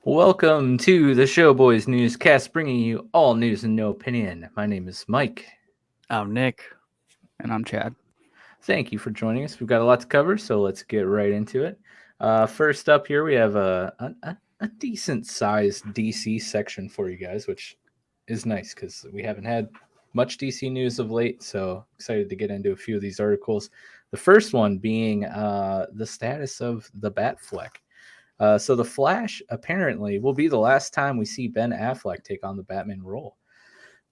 Welcome to the Showboys Newscast, bringing you all news and no opinion. My name is Mike. I'm Nick. And I'm Chad. Thank you for joining us. We've got a lot to cover, so let's get right into it. First up here, we have a decent-sized DC section for you guys, which is nice because we haven't had much DC news of late, so excited to get into a few of these articles. The first one being the status of the Batfleck. So the Flash apparently will be the last time we see Ben Affleck take on the Batman role.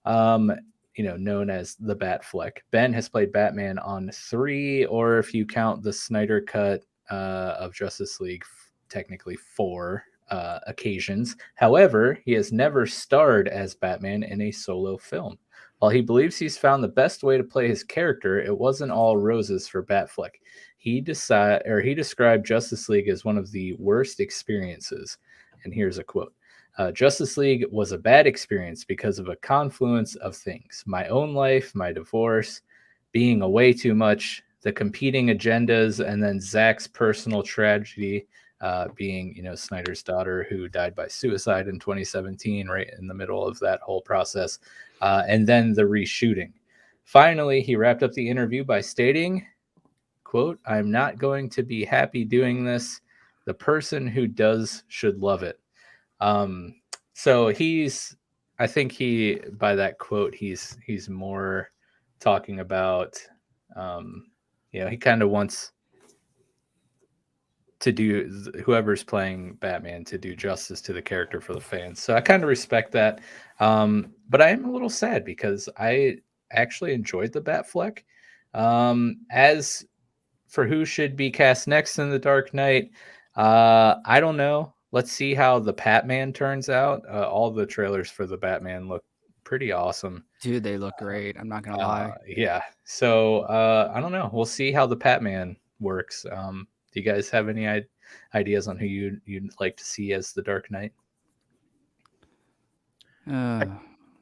Known as the Batfleck. Ben has played Batman on 3, or if you count the Snyder cut of Justice League, technically 4 occasions. However, he has never starred as Batman in a solo film. While he believes he's found the best way to play his character, it wasn't all roses for Batfleck. He described Justice League as one of the worst experiences. And here's a quote. Justice League was a bad experience because of a confluence of things. My own life, my divorce, being away too much, the competing agendas, and then Zack's personal tragedy, being, Snyder's daughter who died by suicide in 2017, right in the middle of that whole process, and then the reshooting. Finally, he wrapped up the interview by stating, quote, "I'm not going to be happy doing this. The person who does should love it." So I think by that quote, he's more talking about, he kind of wants to do whoever's playing Batman to do justice to the character for the fans. So I kind of respect that. But I am a little sad because I actually enjoyed the Batfleck. As for who should be cast next in The Dark Knight, I don't know. Let's see how the Batman turns out. All the trailers for the Batman look pretty awesome. Dude, they look great. I'm not going to lie. Yeah. So I don't know. We'll see how the Batman works. Do you guys have any ideas on who you'd like to see as the Dark Knight?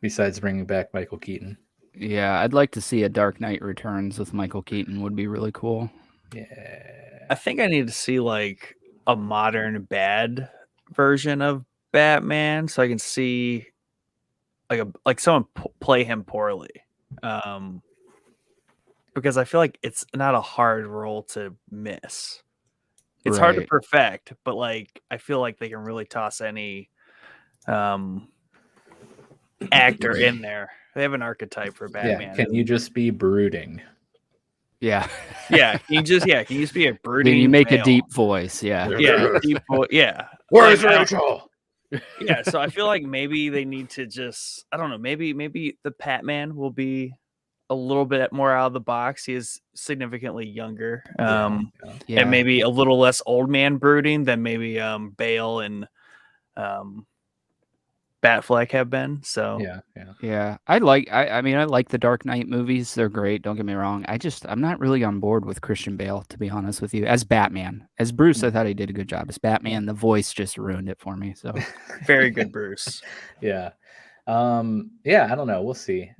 Besides bringing back Michael Keaton. Yeah, I'd like to see a Dark Knight Returns with Michael Keaton. Would be really cool. Yeah. I think I need to see like a modern bad version of Batman so I can see like someone play him poorly. Because I feel like it's not a hard role to miss. It's hard to perfect, but like I feel like they can really toss any actor in there. They have an archetype for Batman. Yeah, can you just be brooding? Yeah. Yeah, can you just be a brooding? Can you make male? a deep voice? Yeah. Yeah, deep voice. Yeah. Where's Rachel? Yeah, so I feel like maybe they need to just, I don't know, maybe the Batman will be a little bit more out of the box. He is significantly younger, and maybe a little less old man brooding than maybe Bale and Batfleck have been. So yeah. I like the Dark Knight movies. They're great. Don't get me wrong. I'm not really on board with Christian Bale, to be honest with you. As Batman, as Bruce, I thought he did a good job. As Batman, the voice just ruined it for me. So very good, Bruce. Yeah. I don't know. We'll see.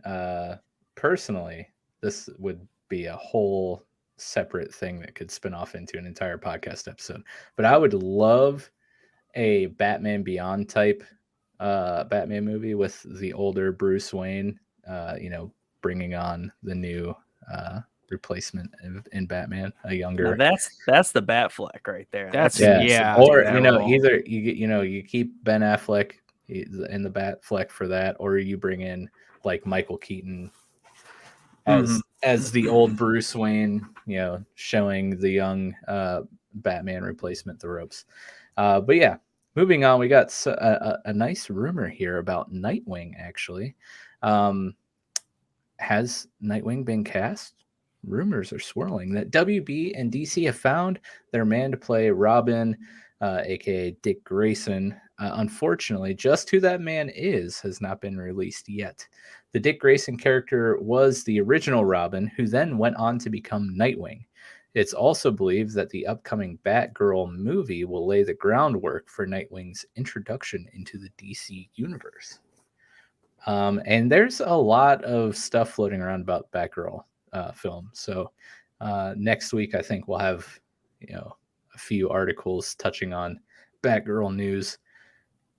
Personally, this would be a whole separate thing that could spin off into an entire podcast episode. But I would love a Batman Beyond type Batman movie with the older Bruce Wayne, bringing on the new replacement in Batman, a younger. Now that's the Batfleck right there. Or either you keep Ben Affleck in the Batfleck for that, or you bring in like Michael Keaton as the old Bruce Wayne, showing the young Batman replacement the ropes. But yeah, moving on, we got a nice rumor here about Nightwing, actually. Has Nightwing been cast? Rumors are swirling that WB and DC have found their man to play Robin, a.k.a. Dick Grayson. Unfortunately, just who that man is has not been released yet. The Dick Grayson character was the original Robin, who then went on to become Nightwing. It's also believed that the upcoming Batgirl movie will lay the groundwork for Nightwing's introduction into the DC universe. And there's a lot of stuff floating around about Batgirl film. So next week, I think we'll have, a few articles touching on Batgirl news.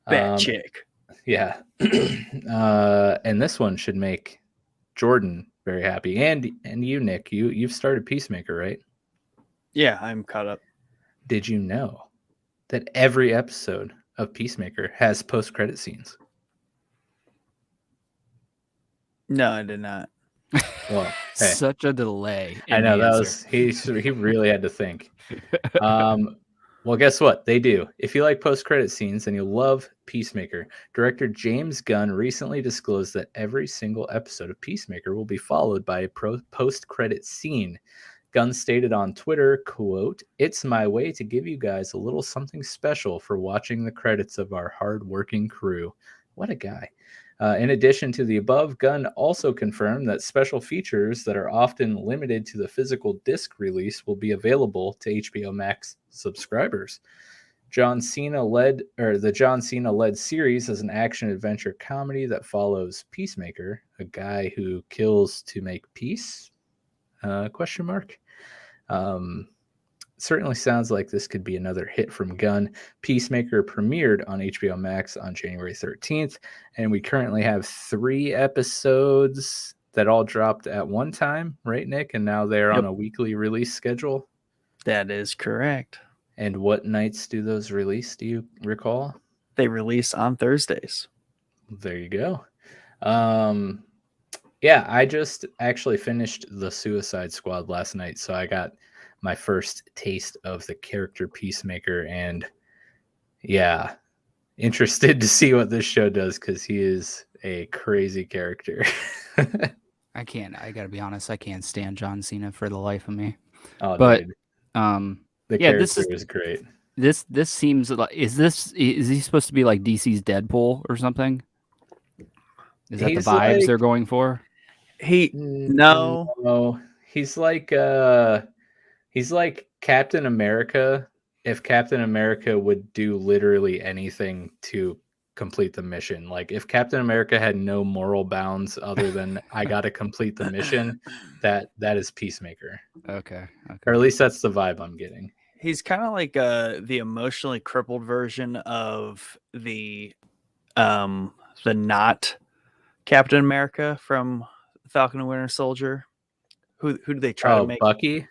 Bat chick. Yeah. And this one should make Jordan very happy. And you, Nick, you've started Peacemaker, right? Yeah, I'm caught up. Did you know that every episode of Peacemaker has post-credit scenes? No, I did not. Well, hey, such a delay. I know that was he really had to think. Well, guess what? They do. If you like post-credit scenes, then you'll love Peacemaker. Director James Gunn recently disclosed that every single episode of Peacemaker will be followed by a post-credit scene. Gunn stated on Twitter, quote, "It's my way to give you guys a little something special for watching the credits of our hard-working crew." What a guy. In addition to the above, Gunn also confirmed that special features that are often limited to the physical disc release will be available to HBO Max subscribers. The John Cena-led series is an action-adventure comedy that follows Peacemaker, a guy who kills to make peace? Question mark. Certainly sounds like this could be another hit from Gunn. Peacemaker premiered on HBO Max on January 13th, and we currently have 3 episodes that all dropped at one time, right, Nick? And now they're on a weekly release schedule. That is correct. And what nights do those release? Do you recall? They release on Thursdays. There you go. Yeah, I just actually finished the Suicide Squad last night, so I got my first taste of the character Peacemaker, and yeah, interested to see what this show does because he is a crazy character. I gotta be honest, I can't stand John Cena for the life of me. Oh, but dude. The character is great. This seems like is he supposed to be like DC's Deadpool or something? Is that the vibes they're going for? No. He's like Captain America if Captain America would do literally anything to complete the mission. Like if Captain America had no moral bounds other than I got to complete the mission, that is Peacemaker. Okay. Or at least that's the vibe I'm getting. He's kind of like the emotionally crippled version of the not Captain America from Falcon and Winter Soldier. Who do they try to make? Bucky?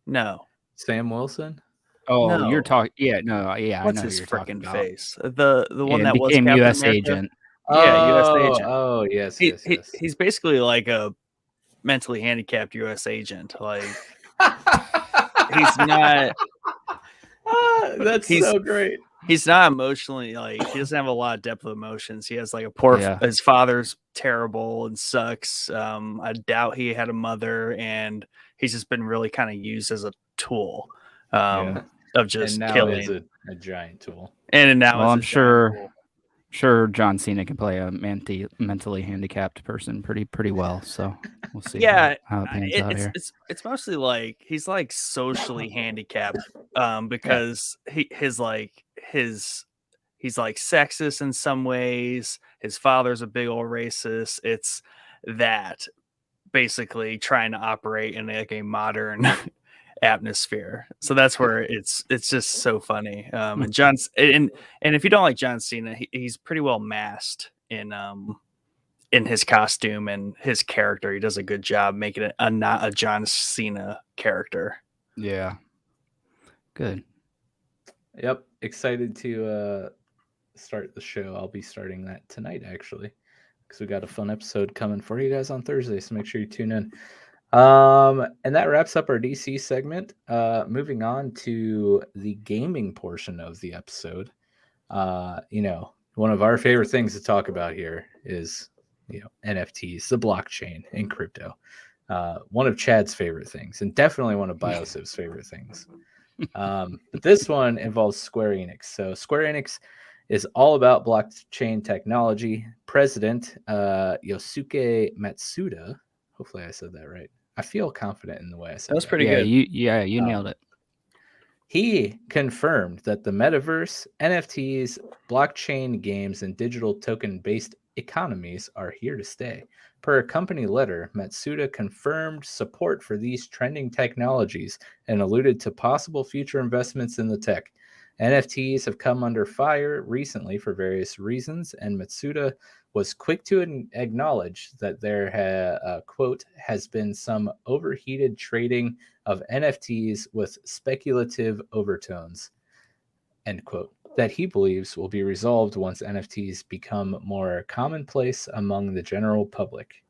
No. Sam Wilson? Oh, no. You're talking. Yeah, no, yeah. What's I know his freaking face? The one that became was U.S. Captain America. agent. Yeah, U.S. agent. Oh, yes. He's basically like a mentally handicapped U.S. agent. Like he's not. That's so great. He's not emotionally he doesn't have a lot of depth of emotions. He has like his father's terrible and sucks. I doubt he had a mother, and he's just been really kind of used as a tool of just killing. Is a giant tool. And now I'm sure John Cena can play a mentally handicapped person pretty well. So we'll see. Yeah, how it pans out here. It's mostly like he's like socially handicapped because he's like sexist in some ways. His father's a big old racist. It's that basically trying to operate in like a modern atmosphere. So that's where it's just so funny. And if you don't like John Cena, he's pretty well masked in his costume and his character. He does a good job making it not a John Cena character. Yeah. Good. Yep. Excited to start the show. I'll be starting that tonight, actually, because we got a fun episode coming for you guys on Thursday. So make sure you tune in. And that wraps up our DC segment. Moving on to the gaming portion of the episode. One of our favorite things to talk about here is, NFTs, the blockchain, and crypto. One of Chad's favorite things, and definitely one of Biosiv's favorite things. But this one involves Square Enix. So Square Enix is all about blockchain technology. President Yosuke Matsuda, hopefully I said that right. I feel confident in the way I said that. That's pretty good. You nailed it. He confirmed that the Metaverse, NFTs, blockchain games, and digital token-based economies are here to stay. Per a company letter, Matsuda confirmed support for these trending technologies and alluded to possible future investments in the tech. NFTs have come under fire recently for various reasons, and Matsuda was quick to acknowledge that there, quote, has been some overheated trading of NFTs with speculative overtones, end quote, that he believes will be resolved once NFTs become more commonplace among the general public.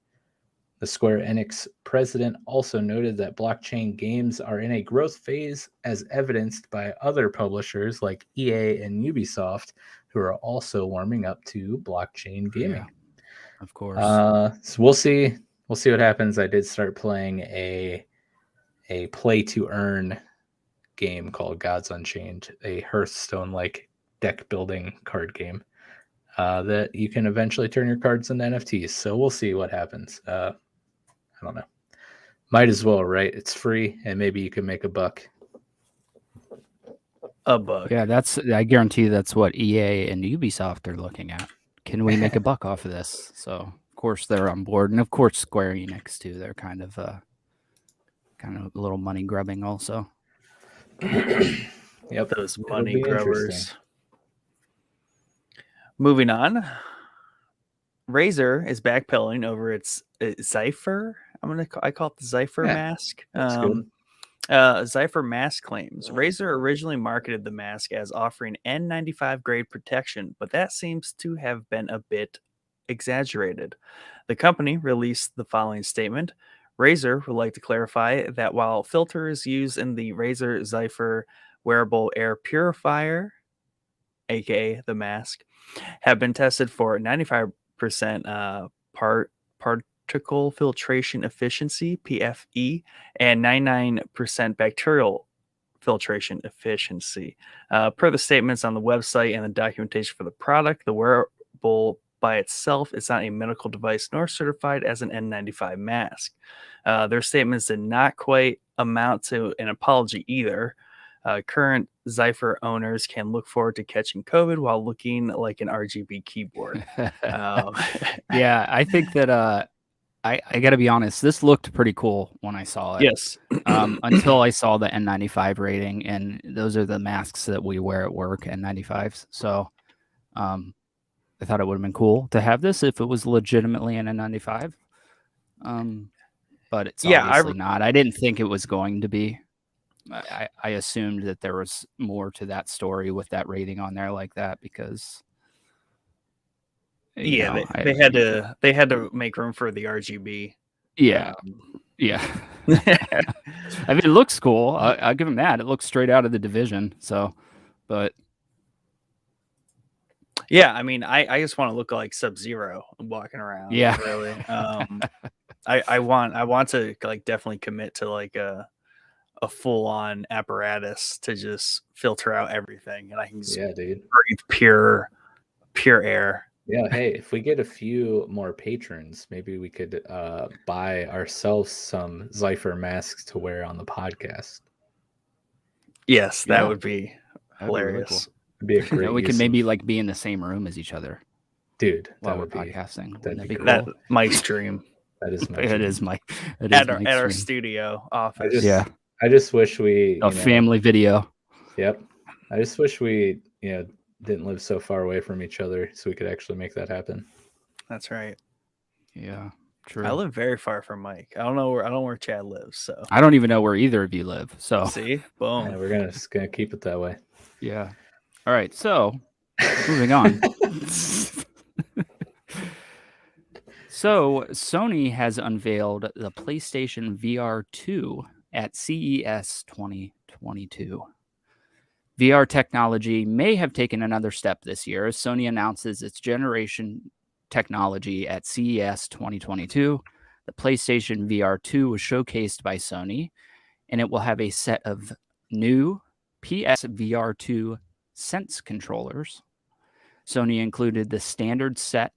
The Square Enix president also noted that blockchain games are in a growth phase, as evidenced by other publishers like EA and Ubisoft, who are also warming up to blockchain gaming. Yeah, of course. So we'll see. We'll see what happens. I did start playing a play to earn game called Gods Unchained, a Hearthstone-like deck building card game that you can eventually turn your cards into NFTs. So we'll see what happens. I don't know. Might as well, right? It's free, and maybe you can make a buck. A buck. Yeah, I guarantee that's what EA and Ubisoft are looking at. Can we make a buck off of this? So of course they're on board, and of course Square Enix too. They're kind of a little money grubbing also. Yep, those money grubbers. Moving on, Razer is backpedaling over its Zephyr. I call it the Zephyr mask. Zephyr mask claims Razer originally marketed the mask as offering N95 grade protection, but that seems to have been a bit exaggerated. The company released the following statement. Razer would like to clarify that while filters used in the Razer Zephyr wearable air purifier, aka the mask, have been tested for 95% particle filtration efficiency, PFE, and 99% bacterial filtration efficiency. Per the statements on the website and the documentation for the product, the wearable by itself is not a medical device nor certified as an N95 mask. Their statements did not quite amount to an apology either. Current Zephyr owners can look forward to catching COVID while looking like an RGB keyboard. Yeah, I think that I got to be honest, this looked pretty cool when I saw it. Yes. Until I saw the N95 rating, and those are the masks that we wear at work, N95s. So I thought it would have been cool to have this if it was legitimately an N95. But it's obviously not. I didn't think it was going to be. I assumed that there was more to that story with that rating on there like that because they had to make room for the RGB. Yeah. I mean, it looks cool. I'll give them that. It looks straight out of the Division. So, but yeah, I mean, I just want to look like Sub-Zero walking around. Yeah, really. I want to like definitely commit to like a full-on apparatus to just filter out everything, and I can just breathe pure air. Yeah, hey, if we get a few more patrons, maybe we could buy ourselves some Zephyr masks to wear on the podcast. That would be hilarious. Be really cool. Be a great we could maybe like be in the same room as each other, dude. While we're podcasting, that'd be cool. That Mike's dream. That is my dream. It is Mike. At our studio office. I just wish we family video. Yep. I just wish we didn't live so far away from each other so we could actually make that happen. That's right. Yeah, true. I live very far from Mike. I don't know where Chad lives, so I don't even know where either of you live. So see, boom. Yeah, we're just gonna keep it that way. Yeah. All right. So moving on. So Sony has unveiled the PlayStation VR2 at CES 2022. VR technology may have taken another step this year as Sony announces its generation technology at CES 2022. The PlayStation VR2 was showcased by Sony, and it will have a set of new PS VR2 Sense controllers. Sony included the standard set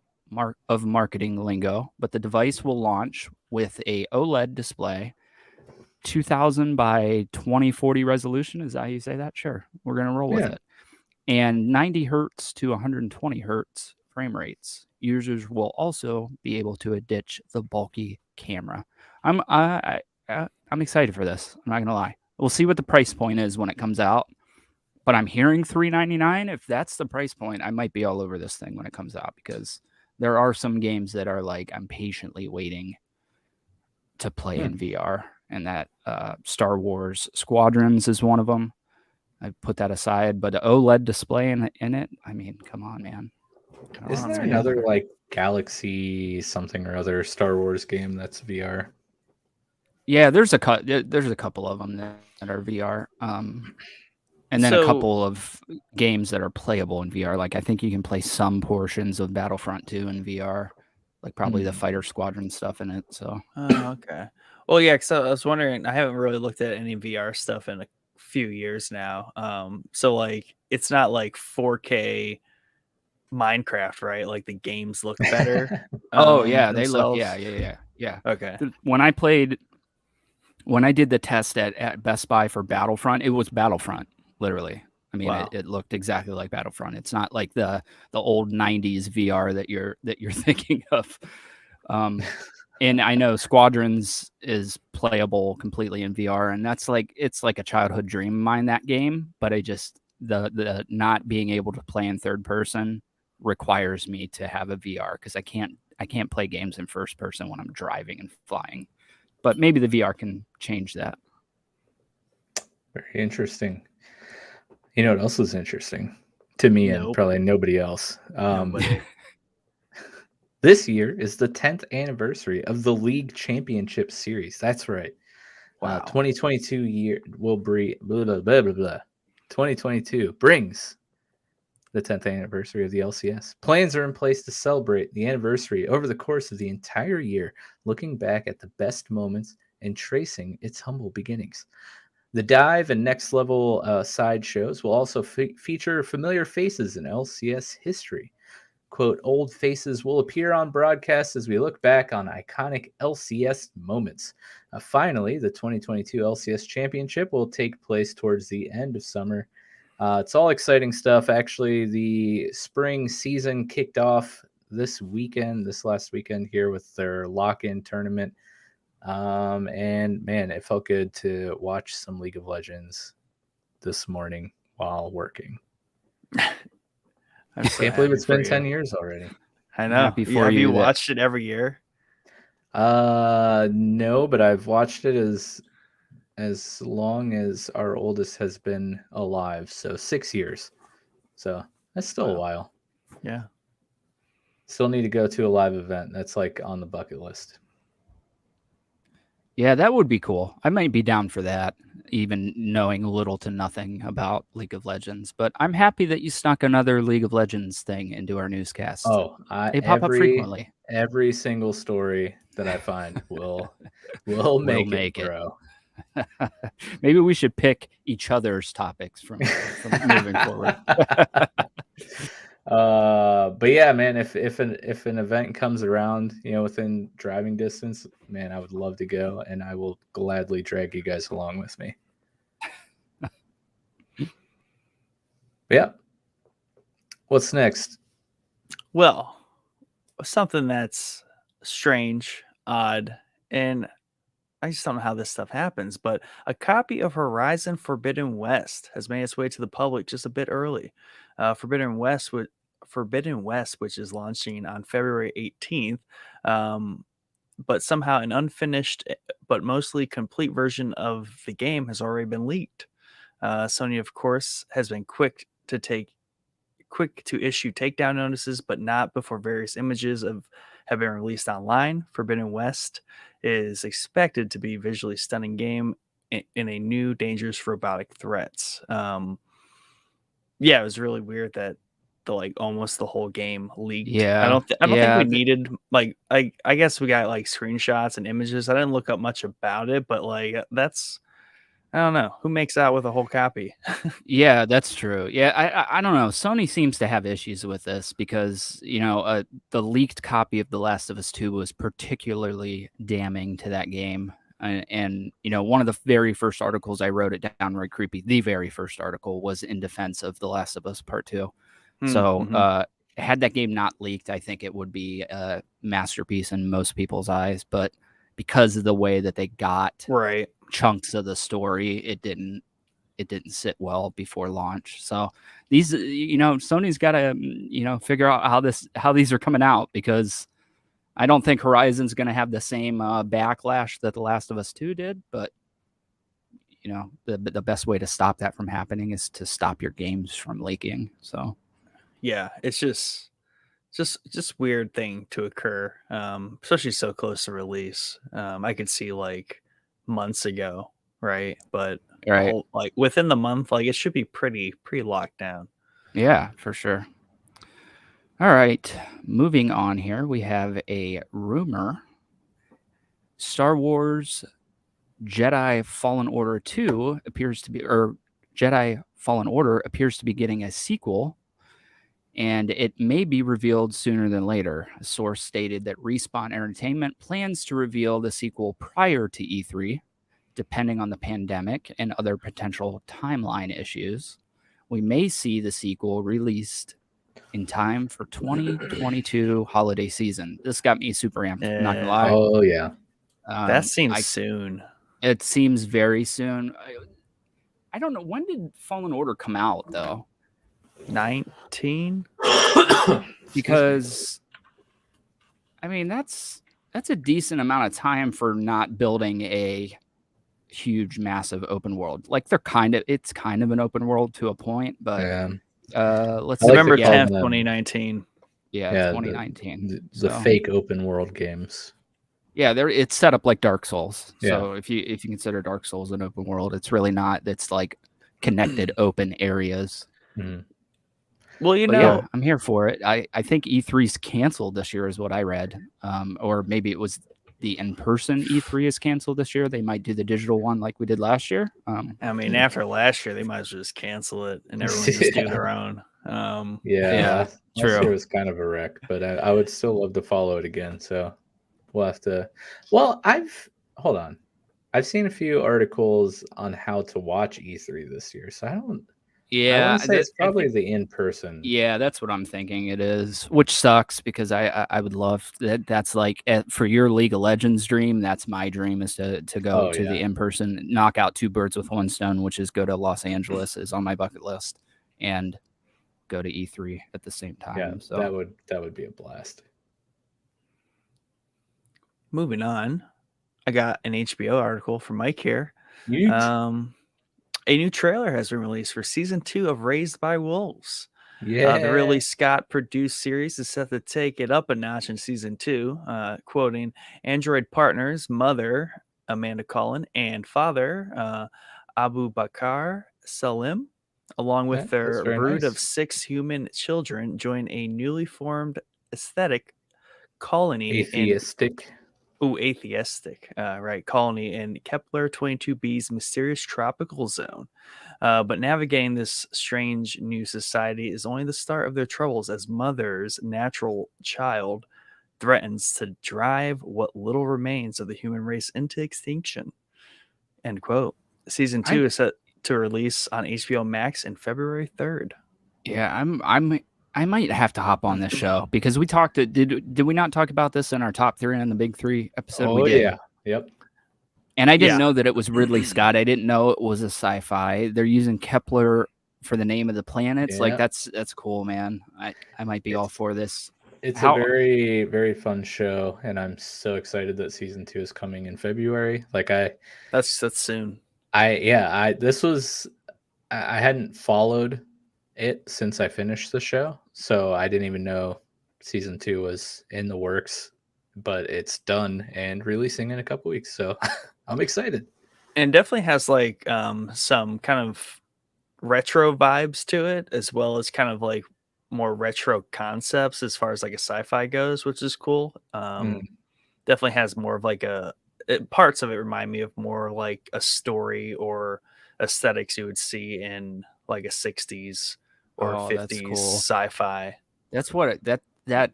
of marketing lingo, but the device will launch with a OLED display, 2000 by 2040 resolution. Is that how you say that? Sure. We're going to roll with it. And 90 hertz to 120 hertz frame rates. Users will also be able to ditch the bulky camera. I'm excited for this. I'm not going to lie. We'll see what the price point is when it comes out. but I'm hearing $399. If that's the price point, I might be all over this thing when it comes out, because there are some games that are like I'm patiently waiting to play in VR, and that Star Wars Squadrons is one of them. I put that aside, but the OLED display in it, I mean, come on, man. Isn't there another like Galaxy something or other Star Wars game that's VR? Yeah, there's a couple of them that are VR. And then a couple of games that are playable in VR. Like I think you can play some portions of Battlefront 2 in VR, like probably the Fighter Squadron stuff in it. So okay. Well, yeah, because I was wondering, I haven't really looked at any VR stuff in a few years now. So like it's not like 4K Minecraft, right? Like the games look better. Oh yeah, they look yeah. Okay. When I did the test at Best Buy for Battlefront, it was Battlefront, literally. I mean, it looked exactly like Battlefront. It's not like the old 90s VR that you're thinking of. And I know Squadrons is playable completely in VR, and that's like, it's like a childhood dream of mine, that game. But I just, the not being able to play in third person requires me to have a VR, because I can't play games in first person when I'm driving and flying. But maybe the VR can change that. Very interesting. You know what else is interesting to me and probably nobody else? This year is the 10th anniversary of the League Championship Series. That's right. Wow. 2022 year will bring 2022 brings the 10th anniversary of the LCS. Plans are in place to celebrate the anniversary over the course of the entire year, looking back at the best moments and tracing its humble beginnings. The dive and next level side shows will also feature familiar faces in LCS history. Quote, old faces will appear on broadcast as we look back on iconic LCS moments. Finally, the 2022 LCS Championship will take place towards the end of summer. It's all exciting stuff. Actually, the spring season kicked off this last weekend here with their lock-in tournament. And man, it felt good to watch some League of Legends this morning while working. I can't believe it's been 10 years already. I know. Have you watched it every year? No, but I've watched it as long as our oldest has been alive, so 6 years. So that's still a while. Yeah. Still need to go to a live event. That's like on the bucket list. Yeah, that would be cool. I might be down for that, even knowing little to nothing about League of Legends. But I'm happy that you snuck another League of Legends thing into our newscast. Oh, they pop up frequently. Every single story that I find will make it, bro. Maybe we should pick each other's topics from moving forward. But yeah, man, if an event comes around, within driving distance, man, I would love to go, and I will gladly drag you guys along with me. Yeah. What's next? Well, something that's strange, odd, and I just don't know how this stuff happens, but a copy of Horizon Forbidden West has made its way to the public just a bit early. Forbidden West, which is launching on February 18th, but somehow an unfinished but mostly complete version of the game has already been leaked. Sony, of course, has been quick to issue takedown notices, but not before various images have been released online. Forbidden West is expected to be a visually stunning game in a new dangerous robotic threats. Yeah, it was really weird that almost the whole game leaked. Yeah, I don't think we needed I guess we got screenshots and images. I didn't look up much about it, but that's, I don't know who makes out with a whole copy. Yeah, that's true. Yeah, I don't know. Sony seems to have issues with this because the leaked copy of The Last of Us 2 was particularly damning to that game. And one of the very first articles I wrote, it downright creepy. The very first article was in defense of The Last of Us Part 2. So had that game not leaked, I think it would be a masterpiece in most people's eyes. But because of the way that they got chunks of the story, it didn't it didn't sit well before launch. So these, Sony's got to, figure out how these are coming out, because I don't think Horizon's going to have the same backlash that The Last of Us 2 did, but the best way to stop that from happening is to stop your games from leaking. So yeah, it's just weird thing to occur, especially so close to release. I could see like months ago, right? But right, like within the month, like it should be pretty locked down. Yeah, for sure. All right, moving on here, we have a rumor. Star Wars Jedi Fallen Order 2 appears to be, or Jedi Fallen Order appears to be getting a sequel, and it may be revealed sooner than later. A source stated that Respawn Entertainment plans to reveal the sequel prior to E3, depending on the pandemic and other potential timeline issues. We may see the sequel released in time for 2022 holiday season. This got me super amped, not gonna lie. Oh, yeah. That seems soon. It seems very soon. I don't know. When did Fallen Order come out, though? 19? Because, I mean, that's a decent amount of time for not building a huge, massive open world. Like, it's kind of an open world to a point, but let's see. November 10th, 2019. Yeah, 2019. The fake open world games. Yeah, it's set up like Dark Souls. Yeah. So if you consider Dark Souls an open world, it's really not. It's like connected open areas. Mm-hmm. Well, I'm here for it. I think E3's canceled this year is what I read. Or maybe it was the in-person E3 is canceled this year. They might do the digital one like we did last year. I mean, after last year, they might as well just cancel it and everyone just do their own. Last year was kind of a wreck, but I would still love to follow it again. So we'll have to. Well, hold on. I've seen a few articles on how to watch E3 this year, so I don't. Yeah, I want to say it's probably the in-person. Yeah, that's what I'm thinking it is, which sucks because I would love that. That's like for your League of Legends dream. That's my dream, is to go to the in-person, knock out two birds with one stone, which is go to Los Angeles is on my bucket list, and go to E3 at the same time. Yeah, so that would be a blast. Moving on, I got an HBO article from Mike here. A new trailer has been released for season 2 of Raised by Wolves. Yeah, the Ridley Scott produced series is set to take it up a notch in season 2. Quoting Android partners, mother Amanda Collin and father Abu Bakar Salim, along with their brood of 6 human children, join a newly formed aesthetic colony. Atheistic. Colony in Kepler 22b's mysterious tropical zone. But navigating this strange new society is only the start of their troubles, as mother's natural child threatens to drive what little remains of the human race into extinction. End quote. Season 2 is set to release on HBO Max in February 3rd. Yeah, I might have to hop on this show because we talked. Did we not talk about this in our top 3 on the Big 3 episode? Oh, we did. Yeah. Yep. And I didn't know that it was Ridley Scott. I didn't know it was a sci-fi. They're using Kepler for the name of the planets. Yeah. Like that's cool, man. I might be all for this. It's a very, very fun show, and I'm so excited that season 2 is coming in February. That's soon. I hadn't followed it since I finished the show, so I didn't even know season 2 was in the works, but it's done and releasing in a couple weeks, so I'm excited. And definitely has like some kind of retro vibes to it, as well as kind of like more retro concepts as far as like a sci-fi goes, which is cool. Definitely has more of like parts of it remind me of more like a story or aesthetics you would see in like a 60s or 50s sci-fi. That's what that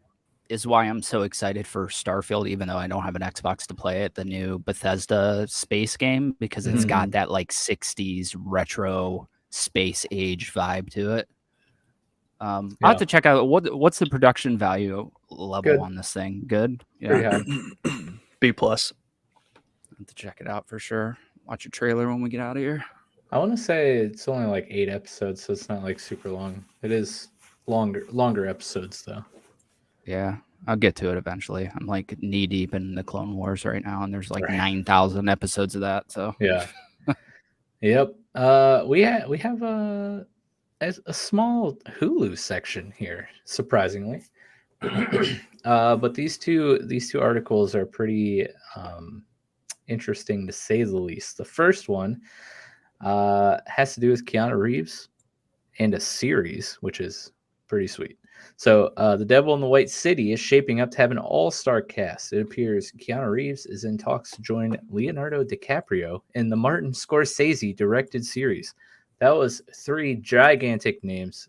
is why I'm so excited for Starfield, even though I don't have an Xbox to play it, the new Bethesda space game, because it's got that like 60s retro space age vibe to it. I'll have to check out what's the production value level on this thing. Good. Yeah. B+. I'll have to check it out for sure. Watch a trailer when we get out of here. I want to say it's only like 8 episodes, so it's not like super long. It is longer episodes though. Yeah, I'll get to it eventually. I'm like knee deep in the Clone Wars right now, and there's like Right. 9,000 episodes of that. So Yeah. Yep. We have a small Hulu section here, surprisingly. But these two articles are pretty interesting to say the least. The first one has to do with Keanu Reeves and a series, which is pretty sweet. So, The Devil in the White City is shaping up to have an all-star cast. It appears Keanu Reeves is in talks to join Leonardo DiCaprio in the Martin Scorsese-directed series. That was 3 gigantic names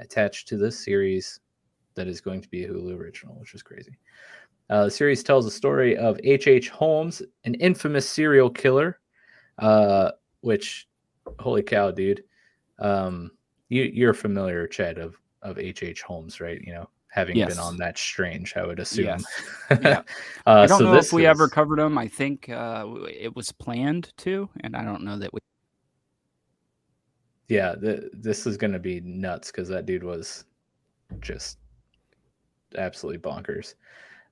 attached to this series that is going to be a Hulu original, which is crazy. The series tells the story of H.H. Holmes, an infamous serial killer, which, holy cow, dude. You're familiar, Chad, of H.H. Holmes, right? You know, having yes. been on That Strange, I would assume. Yes. Yeah. I don't so know if we ever covered him. I think it was planned to, and I don't know that we. Yeah, this is going to be nuts because that dude was just absolutely bonkers.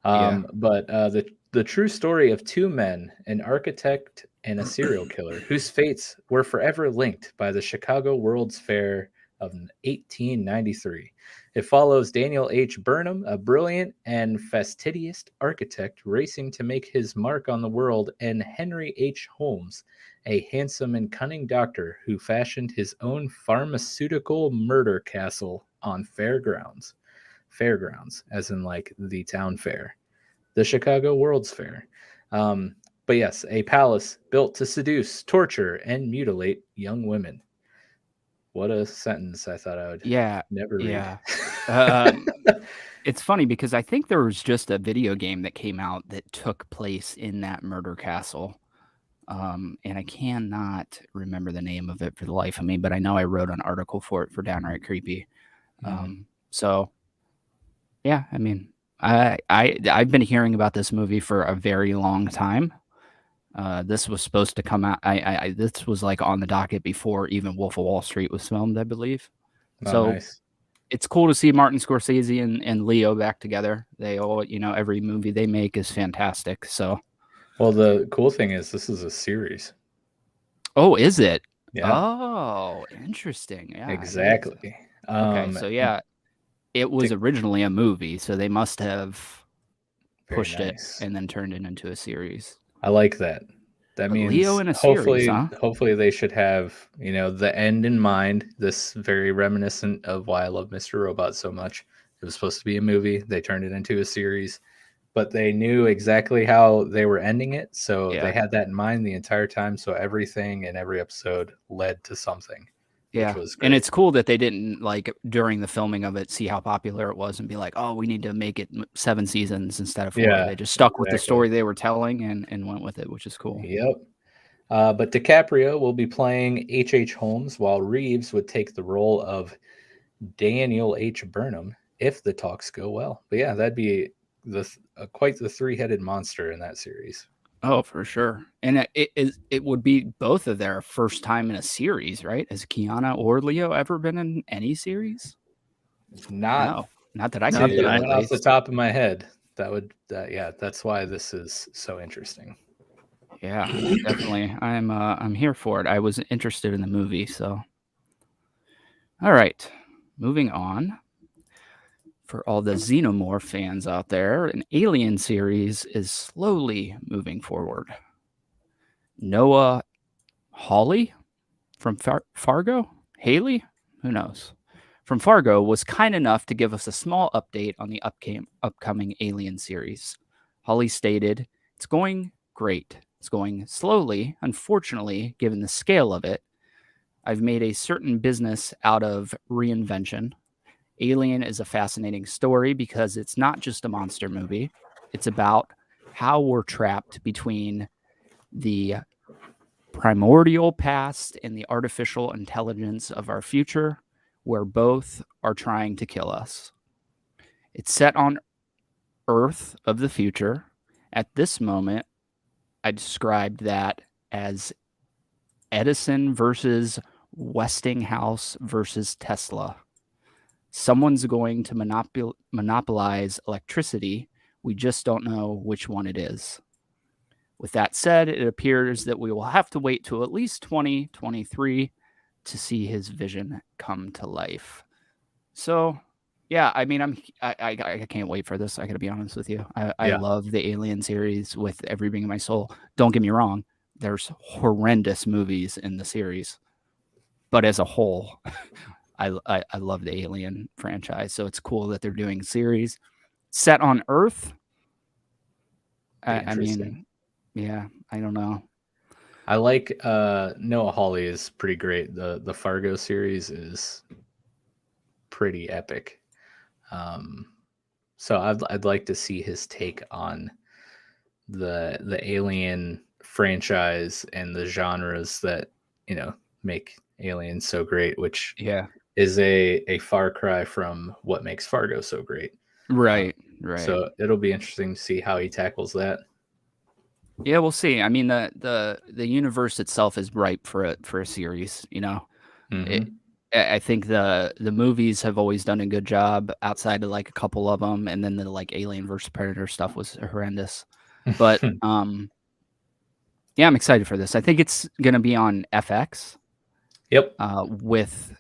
But the true story of 2 men, an architect and a serial killer, whose fates were forever linked by the Chicago World's Fair of 1893. It follows Daniel H. Burnham, a brilliant and fastidious architect racing to make his mark on the world, and Henry H. Holmes, a handsome and cunning doctor who fashioned his own pharmaceutical murder castle on fairgrounds, as in like the town fair, the Chicago World's Fair. But yes, a palace built to seduce, torture, and mutilate young women. What a sentence I thought I would never read. It's funny because I think there was just a video game that came out that took place in that murder castle. And I cannot remember the name of it for the life of me, but I know I wrote an article for it for Downright Creepy. So, yeah, I mean, I've been hearing about this movie for a very long time. This was supposed to come out. This was like on the docket before even Wolf of Wall Street was filmed, I believe. So nice. It's cool to see Martin Scorsese and Leo back together. They all, every movie they make is fantastic. So, well, the cool thing is this is a series. Oh, is it? Yeah. Oh, interesting. Yeah, exactly. Okay, so yeah, it was originally a movie, so they must have pushed it and then turned it into a series. I like that. That means Leo in a hopefully, series, huh? hopefully they should have, the end in mind. This very reminiscent of why I love Mr. Robot so much. It was supposed to be a movie. They turned it into a series, but they knew exactly how they were ending it. So they had that in mind the entire time. So everything in every episode led to something. Yeah, and it's cool that they didn't, like, during the filming of it, see how popular it was and be like, oh, we need to make it 7 seasons instead of 4. Yeah, they just stuck with the story they were telling and went with it, which is cool. Yep. But Dicaprio will be playing H.H. Holmes, while Reeves would take the role of Daniel H. Burnham if the talks go well. But yeah, that'd be quite the 3-headed monster in that series. Oh, for sure. And it would be both of their first time in a series, right? Has Keanu or Leo ever been in any series? Not that I can think of. Off the top of my head. That's why this is so interesting. Yeah, definitely. I'm here for it. I was interested in the movie, so. All right, moving on. For all the Xenomorph fans out there, an Alien series is slowly moving forward. Noah Hawley from Fargo? Haley? Who knows? From Fargo was kind enough to give us a small update on the upcoming Alien series. Hawley stated, "It's going great. It's going slowly, unfortunately, given the scale of it. I've made a certain business out of reinvention. Alien is a fascinating story because it's not just a monster movie. It's about how we're trapped between the primordial past and the artificial intelligence of our future, where both are trying to kill us. It's set on Earth of the future. At this moment, I described that as Edison versus Westinghouse versus Tesla. Someone's going to monopolize electricity. We just don't know which one it is. With that said, it appears that we will have to wait till at least 2023 to see his vision come to life. So, yeah, I mean, I can't wait for this. I got to be honest with you. I love the Alien series with every being in my soul. Don't get me wrong. There's horrendous movies in the series, but as a whole, I love the Alien franchise. So it's cool that they're doing a series set on Earth. I mean, yeah, I don't know. I like Noah Hawley is pretty great. The Fargo series is pretty epic. So I'd like to see his take on the Alien franchise and the genres that, you know, make Aliens so great, which is a far cry from what makes Fargo so great. Right. So it'll be interesting to see how he tackles that. Yeah, we'll see. I mean, the universe itself is ripe for a series. You know, I think the movies have always done a good job outside of like a couple of them, and then the like Alien versus Predator stuff was horrendous. But yeah, I'm excited for this. I think it's gonna be on FX. Yep. With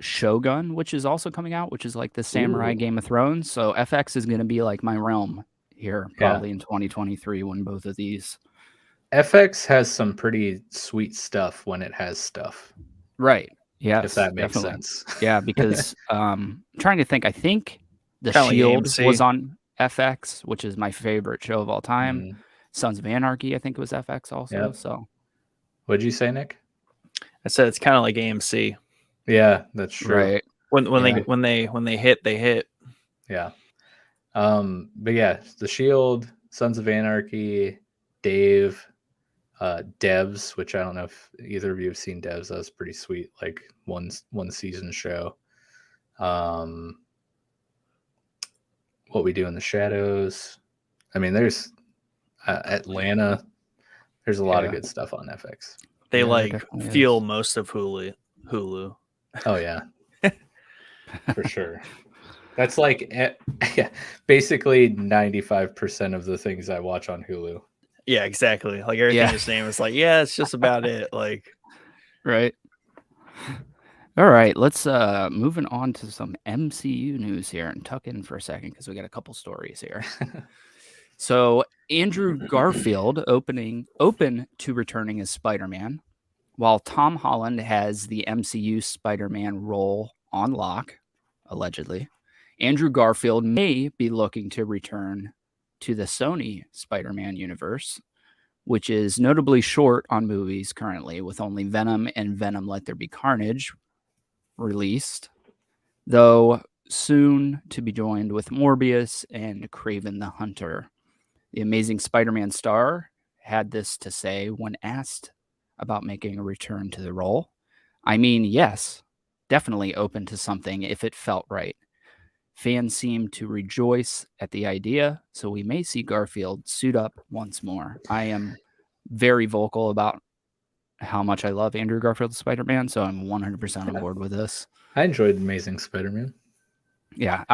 Shogun, which is also coming out, which is like the samurai Game of Thrones. So FX is gonna be like my realm here probably in 2023 when both of these. FX has some pretty sweet stuff when it has stuff. Right. Yeah. If that makes sense. Yeah, because trying to think, I think The Shield was on FX, which is my favorite show of all time. Sons of Anarchy, I think it was FX also. Yep. So what'd you say, Nick? I said it's kind of like AMC. Yeah, that's true. Right. When they hit, they hit. Yeah. But yeah, The Shield, Sons of Anarchy, Dave, Devs, which I don't know if either of you have seen Devs. That was pretty sweet, like one season show. What We Do in the Shadows. I mean, there's Atlanta. There's a lot of good stuff on FX. They feel most of Hulu. Oh yeah, for sure. That's like basically 95% of the things I watch on Hulu. Yeah, exactly. Like everything you're saying is like, yeah, it's just about it. Like, right. All right, let's moving on to some MCU news here and tuck in for a second because we got a couple stories here. So Andrew Garfield open to returning as Spider-Man, while Tom Holland has the MCU Spider-Man role on lock, allegedly. Andrew Garfield may be looking to return to the Sony Spider-Man universe, which is notably short on movies currently, with only Venom and Venom Let There Be Carnage released, though soon to be joined with Morbius and Kraven the Hunter. The Amazing Spider-Man star had this to say when asked about making a return to the role. I mean, yes, definitely open to something if it felt right. Fans seem to rejoice at the idea, so we may see Garfield suit up once more. I am very vocal about how much I love Andrew Garfield's Spider-Man, so I'm 100% on board with this. I enjoyed Amazing Spider-Man. Yeah,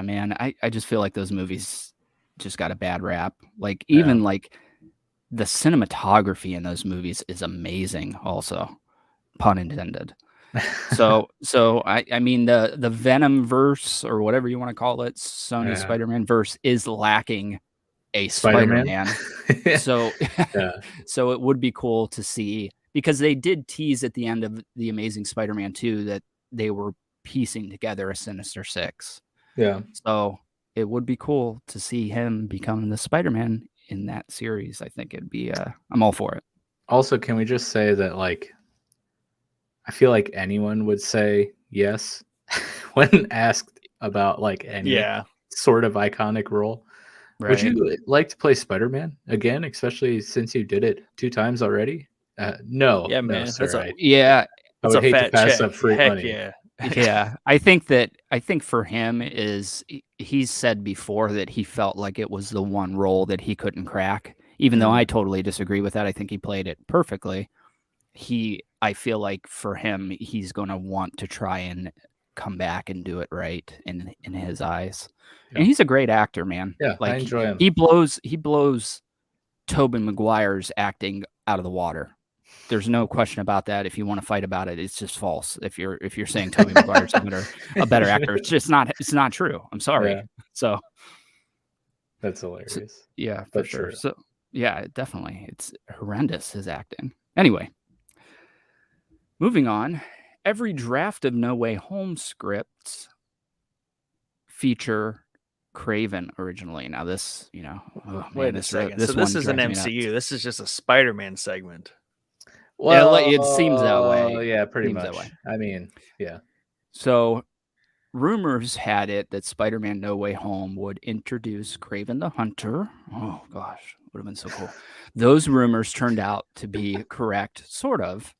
man, I just feel like those movies just got a bad rap. Like even like the cinematography in those movies is amazing also, pun intended. So I mean the Venom verse or whatever you want to call it, Sony Spider-Man verse is lacking a Spider-Man. So so it would be cool to see, because they did tease at the end of the Amazing Spider-Man 2 that they were piecing together a Sinister Six. Yeah. So it would be cool to see him become the Spider-Man in that series. I think it'd be I'm all for it. Also, can we just say that, like, I feel like anyone would say yes when asked about like any sort of iconic role. Right. Would you like to play Spider-Man again, especially since you did it 2 times already? No. Yeah, man. No, sir, I would hate to pass up free money. Yeah. Yeah. I think for him is he's said before that he felt like it was the one role that he couldn't crack, even though I totally disagree with that. I think he played it perfectly. I feel like for him, he's going to want to try and come back and do it right in his eyes. Yeah. And he's a great actor, man. Yeah, like I enjoy him. He blows Tobey Maguire's acting out of the water. There's no question about that. If you want to fight about it, it's just false. If you're saying Tobey Maguire's a better actor, it's not true. I'm sorry. Yeah. So that's hilarious. So, yeah, for sure. True. So yeah, definitely. It's horrendous, his acting. Anyway, moving on. Every draft of No Way Home scripts feature Kraven originally. Now this, wait a second. So this is an MCU. This is just a Spider-Man segment. Well, it seems that way. Yeah, pretty much. I mean, yeah. So rumors had it that Spider-Man No Way Home would introduce Kraven the Hunter. Oh gosh, would have been so cool. Those rumors turned out to be correct, sort of.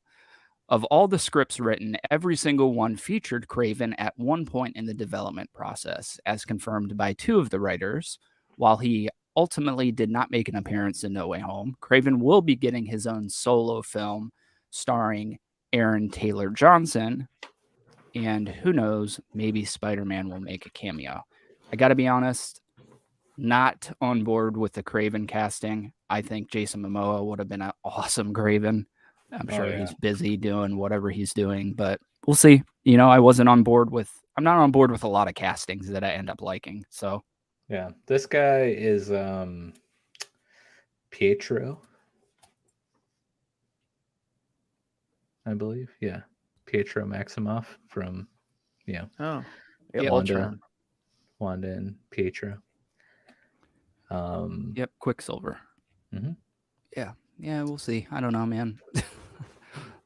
Of all the scripts written, every single one featured Kraven at one point in the development process, as confirmed by 2 of the writers. While he ultimately did not make an appearance in No Way Home, Kraven will be getting his own solo film starring Aaron Taylor Johnson. And who knows, maybe Spider-Man will make a cameo. I got to be honest, not on board with the Kraven casting. I think Jason Momoa would have been an awesome Kraven. I'm sure he's busy doing whatever he's doing, but we'll see. I'm not on board with a lot of castings that I end up liking. So yeah, this guy is Pietro, I believe. Yeah, Pietro Maximoff from Wanda and Pietro. Yep, Quicksilver. Mm-hmm. Yeah, we'll see. I don't know, man.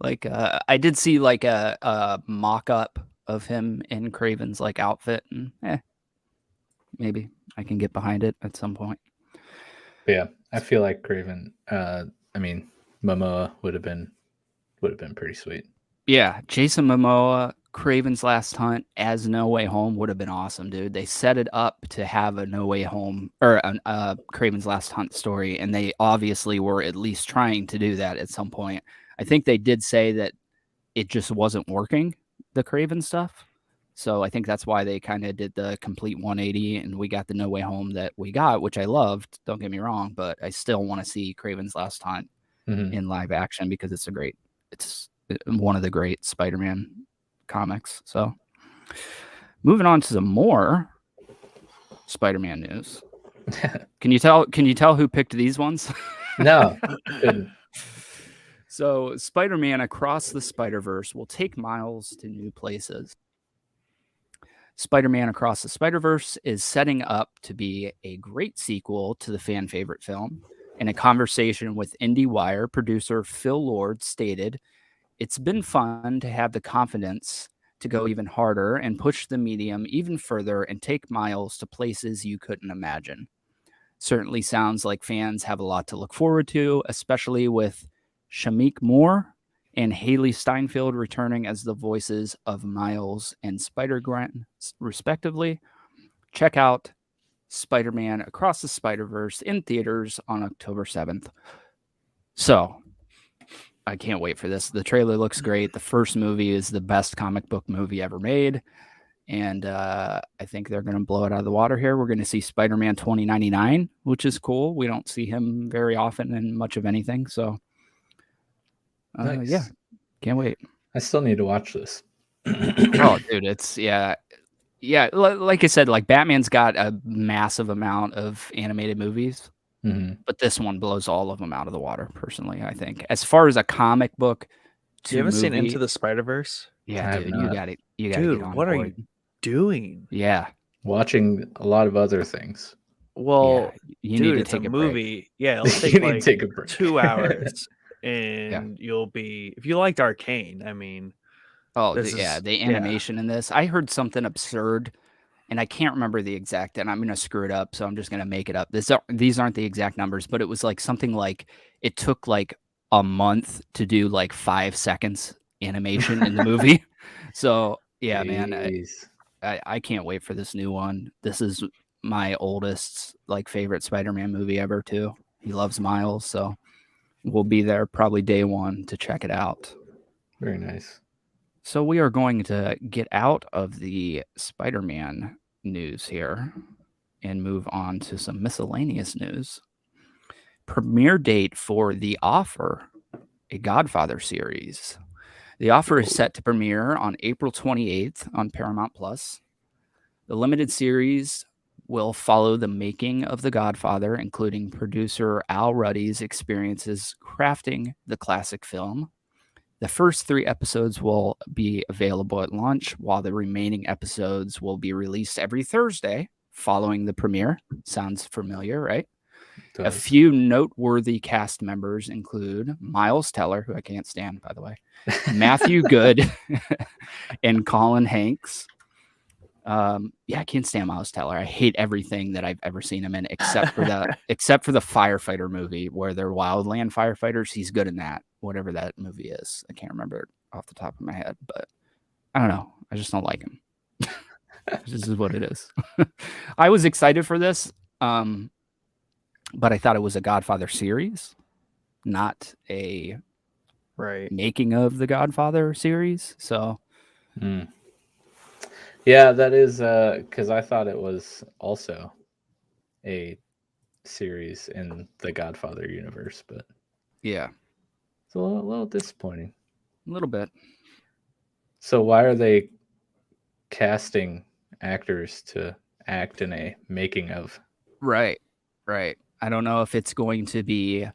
I did see a mock-up of him in Kraven's outfit, and maybe I can get behind it at some point. But yeah, I feel like Kraven. Momoa would have been pretty sweet. Yeah, Jason Momoa, Kraven's Last Hunt as No Way Home would have been awesome, dude. They set it up to have a No Way Home or Kraven's Last Hunt story, and they obviously were at least trying to do that at some point. I think they did say that it just wasn't working, the Kraven stuff. So I think that's why they kind of did the complete 180, and we got the No Way Home that we got, which I loved. Don't get me wrong, but I still want to see Kraven's Last Hunt in live action because it's one of the great Spider-Man comics. So moving on to some more Spider-Man news. Can you tell who picked these ones? No. So Spider-Man Across the Spider-Verse will take Miles to new places. Spider-Man Across the Spider-Verse is setting up to be a great sequel to the fan favorite film. In a conversation with IndieWire, producer Phil Lord stated, "It's been fun to have the confidence to go even harder and push the medium even further and take Miles to places you couldn't imagine. Certainly sounds like fans have a lot to look forward to, especially with Shamik Moore and Haley Steinfeld returning as the voices of Miles and Spider-Gwen, respectively. Check out Spider-Man Across the Spider-Verse in theaters on October 7th. So, I can't wait for this. The trailer looks great. The first movie is the best comic book movie ever made. And I think they're going to blow it out of the water here. We're going to see Spider-Man 2099, which is cool. We don't see him very often in much of anything. So, nice. Yeah, can't wait. I still need to watch this. Oh, dude, it's, yeah. Like I said, Batman's got a massive amount of animated movies. But this one blows all of them out of the water, personally, I think. As far as a comic book you haven't seen Into the Spider-Verse? Yeah, dude, you got it. You got to dude, get on what board. Are you doing? Yeah. Watching a lot of other things. Well, you dude, need to it's take a a movie. break. Yeah, it'll take need to take a break. 2 hours. And you'll be, if you liked Arcane, I mean. The animation in this. I heard something absurd. And I can't remember the exact, and I'm going to screw it up, so I'm just going to make it up. These aren't the exact numbers, but it was something like it took a month to do 5 seconds animation in the movie. So, yeah, man, I can't wait for this new one. This is my oldest favorite Spider-Man movie ever, too. He loves Miles, so We'll be there probably day one to check it out. Very nice. So we are going to get out of the Spider-Man news here and move on to some miscellaneous news. Premiere date for The Offer, a Godfather series. The Offer is set to premiere on April 28th on Paramount Plus. The limited series will follow the making of The Godfather, including producer Al Ruddy's experiences crafting the classic film. The first 3 episodes will be available at launch, while the remaining episodes will be released every Thursday following the premiere. Sounds familiar, right? A few noteworthy cast members include Miles Teller, who I can't stand, by the way, Matthew Good, and Colin Hanks. I can't stand Miles Teller. I hate everything that I've ever seen him in, except for the firefighter movie where they're wildland firefighters. He's good in that, whatever that movie is. I can't remember it off the top of my head, but I don't know. I just don't like him. This is what it is. I was excited for this, but I thought it was a Godfather series, not a making of the Godfather series. So. Yeah, that is because I thought it was also a series in the Godfather universe, but yeah, it's a little disappointing. A little bit. So why are they casting actors to act in a making of? Right. I don't know if it's going to be.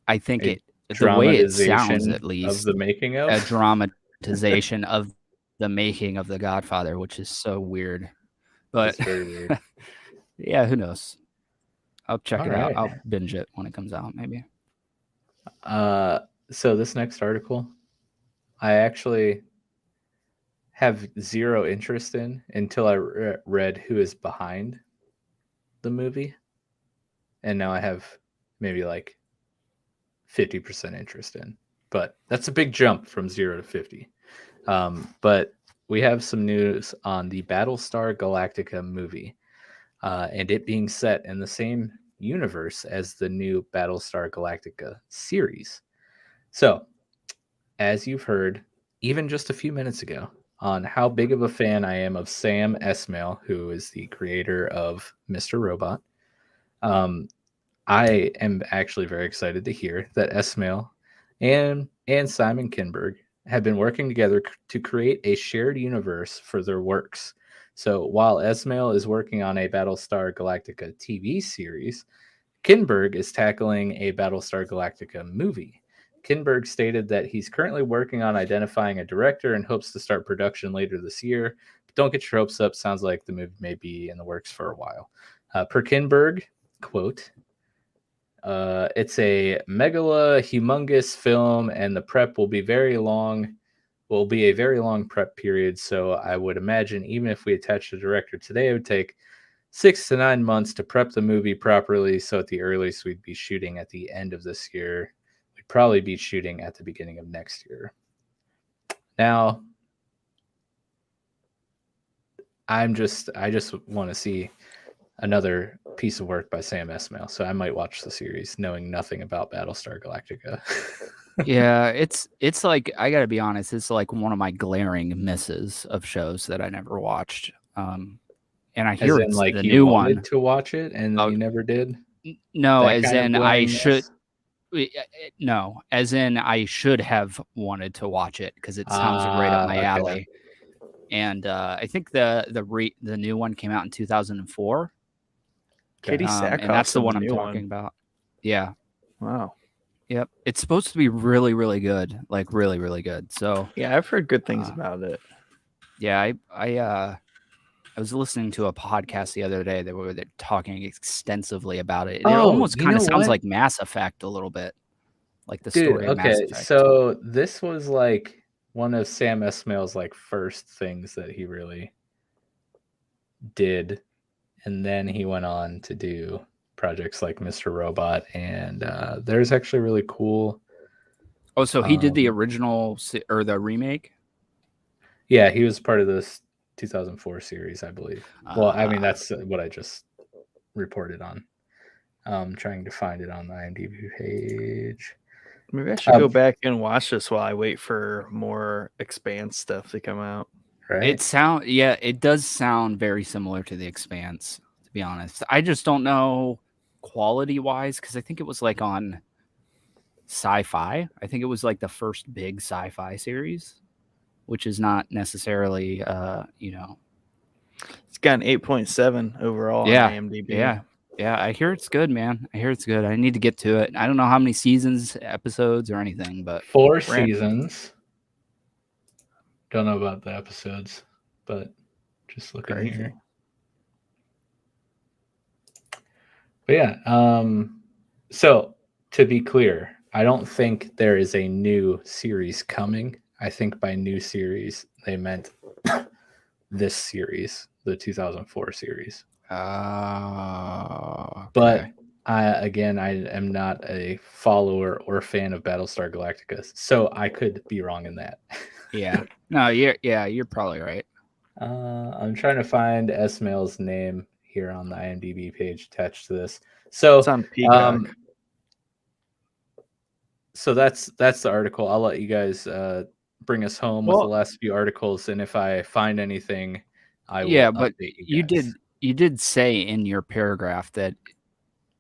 I think the way it sounds, at least, of the making of a dramatization of the making of the Godfather, which is so weird. But it's very weird. Yeah, who knows? I'll check it out. Right. I'll binge it when it comes out, maybe. So this next article, I actually have zero interest in until I read who is behind the movie. And now I have maybe like 50% interest in. But that's a big jump from 0 to 50. But we have some news on the Battlestar Galactica movie, and it being set in the same universe as the new Battlestar Galactica series. So, as you've heard, even just a few minutes ago, on how big of a fan I am of Sam Esmail, who is the creator of Mr. Robot, I am actually very excited to hear that Esmail and Simon Kinberg have been working together to create a shared universe for their works. So while Esmail is working on a Battlestar Galactica TV series, Kinberg is tackling a Battlestar Galactica movie. Kinberg stated that he's currently working on identifying a director and hopes to start production later this year. But don't get your hopes up. Sounds like the movie may be in the works for a while. Per Kinberg, quote, it's a humongous film, and the prep will be very long. Will be a very long prep period. So I would imagine even if we attach the director today, it would take 6 to 9 months to prep the movie properly. So at the earliest, we'd be shooting at the end of this year. We'd probably be shooting at the beginning of next year. Now, I just want to see another piece of work by Sam Esmail, so I might watch the series knowing nothing about Battlestar Galactica. Yeah, it's like, I gotta be honest, it's like one of my glaring misses of shows that I never watched. And I hear it's like the you new wanted one to watch it and you never did. No, That as kind of in I blindness? should. No, as in I should have wanted to watch it because it sounds right up my okay. alley. And I think the new one came out in 2004. Katie Sackhoff's and that's the in one the I'm new talking one. about. Yeah. Wow. Yep. It's supposed to be really, really good. Like really, really good. So yeah, I've heard good things about it. Yeah, I was listening to a podcast the other day that were talking extensively about it. It almost kind of sounds like Mass Effect a little bit, like the story of Mass Effect. So this was like one of Sam Esmail's like first things that he really did, and then he went on to do projects like Mr. Robot, and there's actually really cool. Oh, so he did the original or the remake? Yeah, he was part of this 2004 series, I believe. Well, I mean, that's what I just reported on. I'm trying to find it on the IMDb page. Maybe I should go back and watch this while I wait for more Expanse stuff to come out. Right? It does sound very similar to The Expanse, to be honest. I just don't know quality-wise, because I think it was like on Sci-Fi. I think it was like the first big Sci-Fi series, which is not necessarily, It's got an 8.7 overall on IMDb. Yeah, I hear it's good, man. I hear it's good. I need to get to it. I don't know how many seasons, episodes, or anything, but 4 seasons. Don't know about the episodes, but just looking here. But yeah, so to be clear, I don't think there is a new series coming. I think by new series, they meant this series, the 2004 series. Okay. But I am not a follower or fan of Battlestar Galactica, so I could be wrong in that. Yeah. No, you're probably right. I'm trying to find Esmail's name here on the IMDb page attached to this. So it's on Peacock. So that's the article. I'll let you guys bring us home with the last few articles, and if I find anything, I will update you guys. You did say in your paragraph that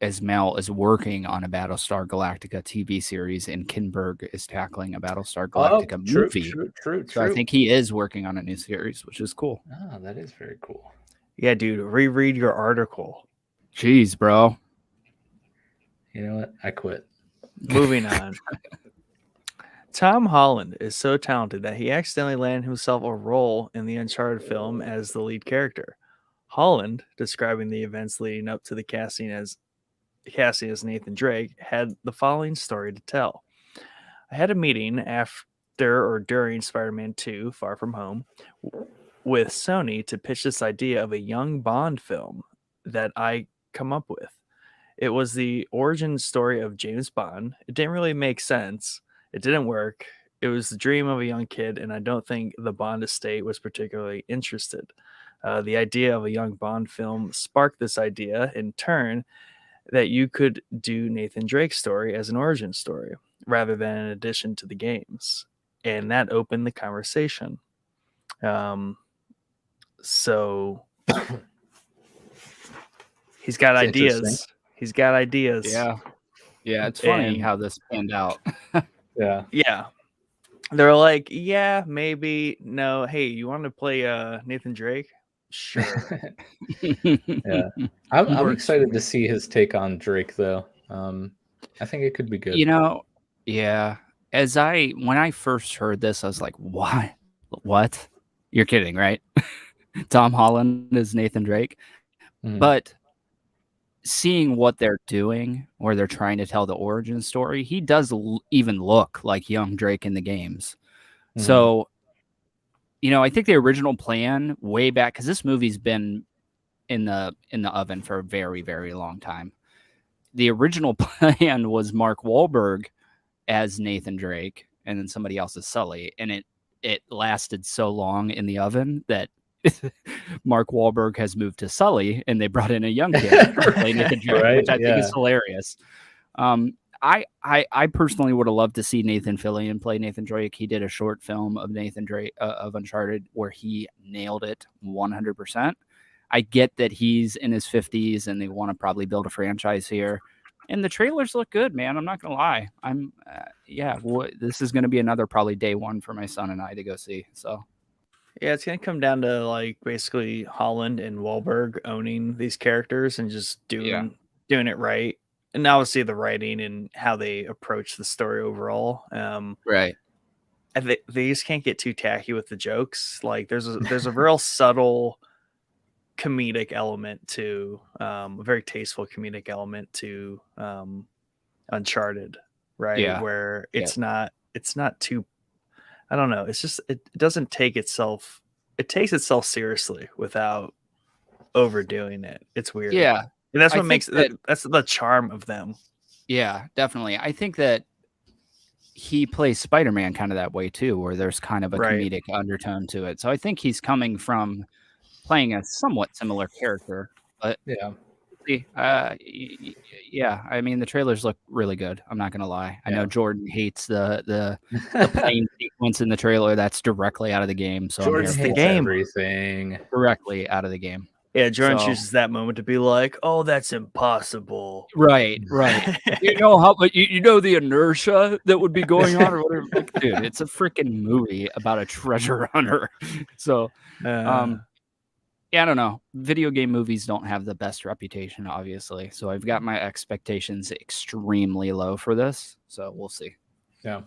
Esmail is working on a Battlestar Galactica TV series, and Kinberg is tackling a Battlestar Galactica movie. True. So I think he is working on a new series, which is cool. Oh, that is very cool. Yeah, dude, reread your article. Jeez, bro. You know what? I quit. Moving on. Tom Holland is so talented that he accidentally landed himself a role in the Uncharted film as the lead character. Holland, describing the events leading up to the casting as Nathan Drake, had the following story to tell. I had a meeting after or during Spider-Man 2, Far From Home, with Sony to pitch this idea of a young Bond film that I come up with. It was the origin story of James Bond. It didn't really make sense. It didn't work. It was the dream of a young kid, and I don't think the Bond estate was particularly interested. The idea of a young Bond film sparked this idea, in turn, that you could do Nathan Drake's story as an origin story, rather than an addition to the games. And that opened the conversation. So he's got ideas. He's got ideas. Yeah. Yeah, it's funny how this panned out. Yeah. They're like, yeah, maybe. No. Hey, you want to play Nathan Drake? Sure. Yeah. I'm excited to see his take on Drake, though. I think it could be good. Yeah. When I first heard this, I was like, what? You're kidding, right? Tom Holland is Nathan Drake. Mm. But seeing what they're doing, or they're trying to tell the origin story, he does even look like young Drake in the games. Mm. So, I think the original plan way back, because this movie's been in the oven for a very, very long time. The original plan was Mark Wahlberg as Nathan Drake, and then somebody else as Sully, and it lasted so long in the oven that Mark Wahlberg has moved to Sully, and they brought in a young kid to play Nathan Drake, right? Which I think is hilarious. I personally would have loved to see Nathan Fillion play Nathan Drake. He did a short film of Nathan Drake of Uncharted where he nailed it 100%. I get that he's in his 50s and they want to probably build a franchise here. And the trailers look good, man. I'm not going to lie. This is going to be another probably day one for my son and I to go see. So. Yeah, it's going to come down to like basically Holland and Wahlberg owning these characters and just doing it right. And obviously the writing and how they approach the story overall. Right. They just can't get too tacky with the jokes. Like there's a real subtle comedic element to a very tasteful comedic element to Uncharted, right? Yeah. Where it's not too, I don't know. It's just, it doesn't take itself, it takes itself seriously without overdoing it. It's weird. Yeah. And that's what makes that's the charm of them. Yeah, definitely. I think that he plays Spider-Man kind of that way too, where there's kind of a comedic undertone to it. So I think he's coming from playing a somewhat similar character, but see. Yeah, I mean the trailers look really good. I'm not gonna lie. I know Jordan hates the plane sequence in the trailer. That's directly out of the game. So Jordan I'm hates everything directly out of the game. Yeah, Jordan chooses that moment to be like, "Oh, that's impossible." Right. You know how, but you know the inertia that would be going on, or whatever. Like, dude, it's a freaking movie about a treasure hunter. So, yeah, I don't know. Video game movies don't have the best reputation, obviously. So I've got my expectations extremely low for this. So we'll see. Yeah.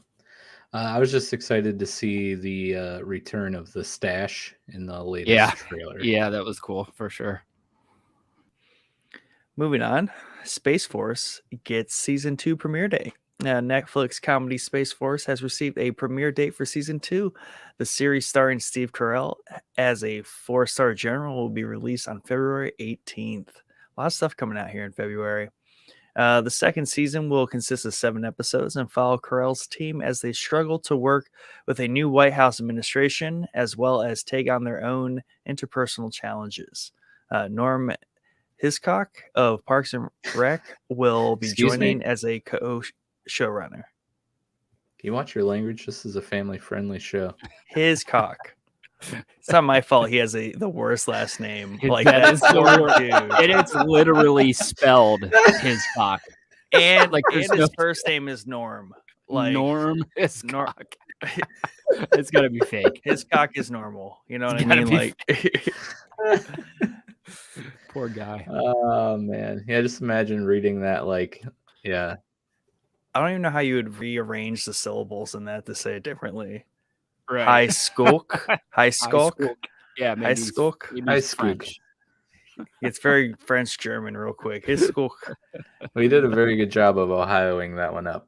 I was just excited to see the return of the stash in the latest trailer. Yeah, that was cool for sure. Moving on, Space Force gets season 2 premiere day. Netflix comedy Space Force has received a premiere date for season 2. The series starring Steve Carell as a 4-star general will be released on February 18th. A lot of stuff coming out here in February. The second season will consist of 7 episodes and follow Carell's team as they struggle to work with a new White House administration, as well as take on their own interpersonal challenges. Norm Hiscock of Parks and Rec will be joining as a co-showrunner. Can you watch your language? This is a family-friendly show. Hiscock. It's not my fault. He has the worst last name. Like that is the worst, dude. And it's literally spelled Hiscock. And like his first name is Norm. Like Norm Hiscock. It's gotta be fake. Hiscock is normal. You know what I mean? Like poor guy. Oh man. Yeah, just imagine reading that like, yeah. I don't even know how you would rearrange the syllables in that to say it differently. Right. High skulk. Yeah, High skulk. High skulk. It's very French German real quick. His skulk. We did a very good job of Ohioing that one up.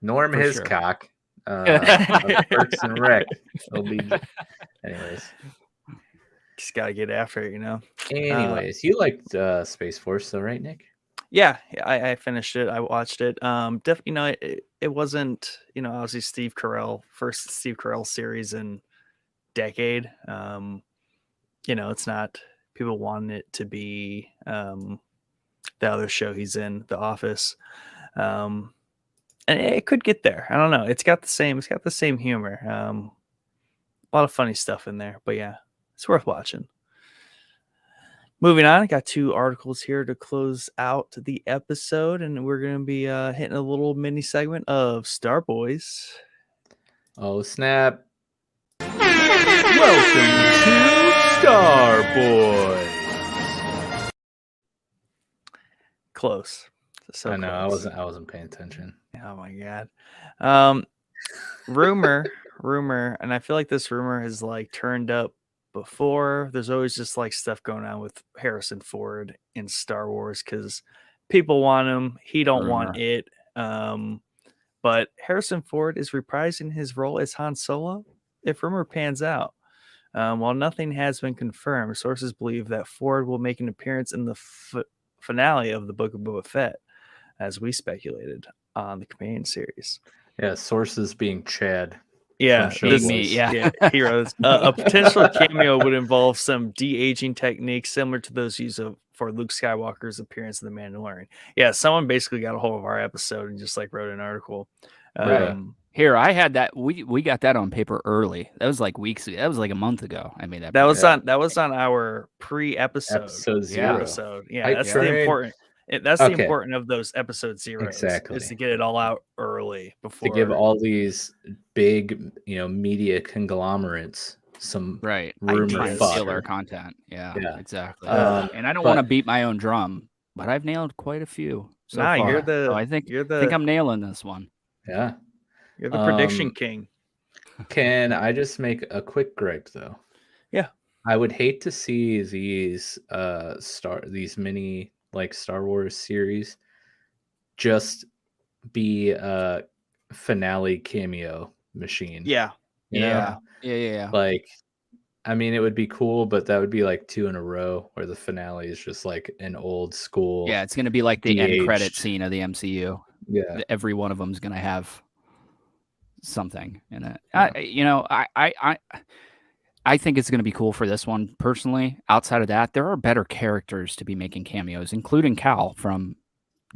Norm Hiscock. Parks and Rec. Anyways. Just gotta get after it, you know. Anyways, you liked Space Force though, right, Nick? Yeah, I finished it. I watched it. You know, it wasn't, you know, obviously first Steve Carell series in decade. You know, it's not, people wanted it to be the other show he's in, The Office. And it could get there. I don't know. It's got the same humor. A lot of funny stuff in there, but yeah, it's worth watching. Moving on, I got 2 articles here to close out the episode, and we're going to be hitting a little mini segment of Star Boys. Oh, snap. Welcome to Star Boys. Close. So I know, close. I wasn't paying attention. Oh my god. Rumor, and I feel like this rumor has like turned up before. There's always just like stuff going on with Harrison Ford in Star Wars because people want him, he don't want it. But Harrison Ford is reprising his role as Han Solo if rumor pans out. While nothing has been confirmed, sources believe that Ford will make an appearance in the finale of the Book of Boba Fett, as we speculated on the companion series. Yeah, sources being Chad. Yeah, heroes. A potential cameo would involve some de-aging techniques similar to those used for Luke Skywalker's appearance in The Mandalorian. Yeah, someone basically got a hold of our episode and just like wrote an article. Here, I had that. We got that on paper early. That was like weeks ago. That was like a month ago. I made that. That was on our pre-episode. Episode 0. Yeah, that's the important. That's the important of those episode zeros. Exactly. Is to get it all out early before to give all these big, media conglomerates some room to filler content. Yeah, exactly. And I don't want to beat my own drum, but I've nailed quite a few so far. I think I'm nailing this one. Yeah, you're the prediction king. Can I just make a quick gripe though? Yeah, I would hate to see these mini like Star Wars series just be a finale cameo machine. Yeah. Like, I mean, it would be cool, but that would be like 2 in a row where the finale is just like an old school. Yeah, it's going to be like the end credit scene of the MCU. Yeah. Every one of them is going to have something in it. Yeah. I I think it's going to be cool for this one personally. Outside of that, there are better characters to be making cameos, including Cal from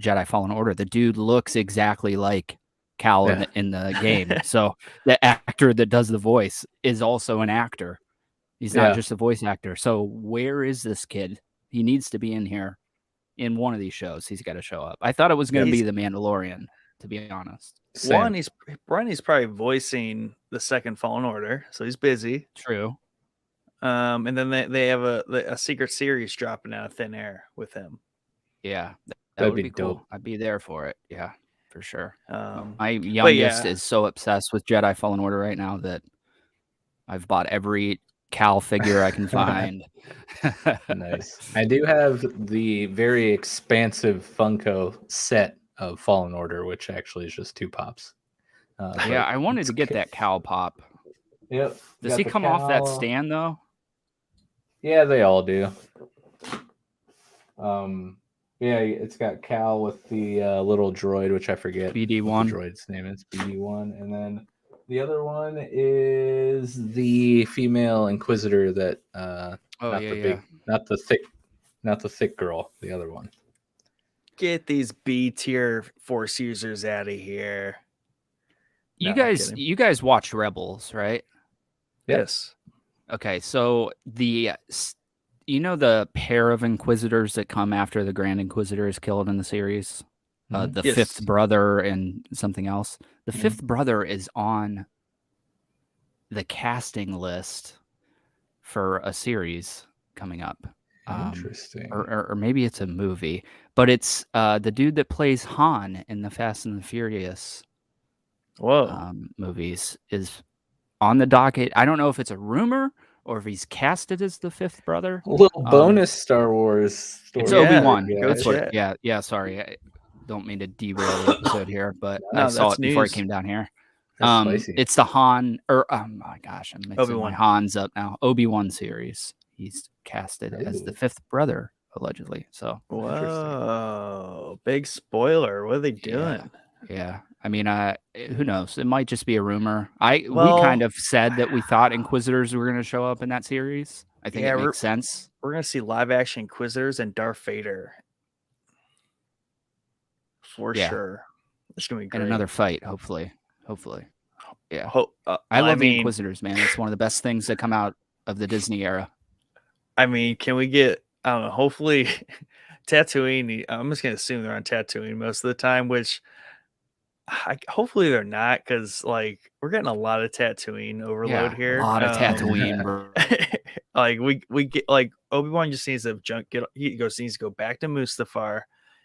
Jedi Fallen Order. The dude looks exactly like Cal in the game. So the actor that does the voice is also an actor. He's not just a voice actor. So where is this kid? He needs to be in here in one of these shows. He's got to show up. I thought it was going to be The Mandalorian, to be honest. Same. He's probably voicing the second Fallen Order, so he's busy. True. And then they have a secret series dropping out of thin air with him. Yeah, that would be cool. Dope. I'd be there for it. Yeah, for sure. My youngest youngest is so obsessed with Jedi Fallen Order right now that I've bought every Cal figure I can find. Nice. I do have the very expansive Funko set of Fallen Order, which actually is just 2 pops. Yeah, I wanted to get that Cal pop. Yep. Does he come off that stand though? Yeah, they all do. Yeah, it's got Cal with the little droid, which I forget BD1. What the droid's name is BD1, and then the other one is the female Inquisitor that not the thick girl, the other one. Get these B tier Force users out of here. You guys watch Rebels, right? Yes. Okay, so the pair of Inquisitors that come after the Grand Inquisitor is killed in the series? The fifth brother and something else. The fifth brother is on the casting list for a series coming up. Interesting. Or maybe it's a movie, but it's the dude that plays Han in the Fast and the Furious movies is on the docket. I don't know if it's a rumor or if he's casted as the fifth brother. A little bonus Star Wars story. It's Obi-Wan. Yeah, Yeah, sorry. I don't mean to derail the episode here, but No, I saw it before I news. came down here. Spicy. It's the Han, or oh my gosh, I'm mixing Obi-Wan. my Hans up now. Obi-Wan series. He's casted as the fifth brother, allegedly. So whoa, big spoiler. What are they doing? Yeah. I mean, who knows? It might just be a rumor. We kind of said that we thought Inquisitors were going to show up in that series. I think it makes sense. We're going to see live action Inquisitors and Darth Vader. For sure. It's going to be great. And another fight, hopefully. Yeah. I love the Inquisitors, man. It's one of the best things that come out of the Disney era. I mean, can we get, I don't know, hopefully Tatooine, I'm just going to assume they're on Tatooine most of the time, which hopefully they're not, because like we're getting a lot of Tatooine overload here. A lot of Tatooine, bro. Like we get, like Obi-Wan just needs to needs to go back to Mustafar,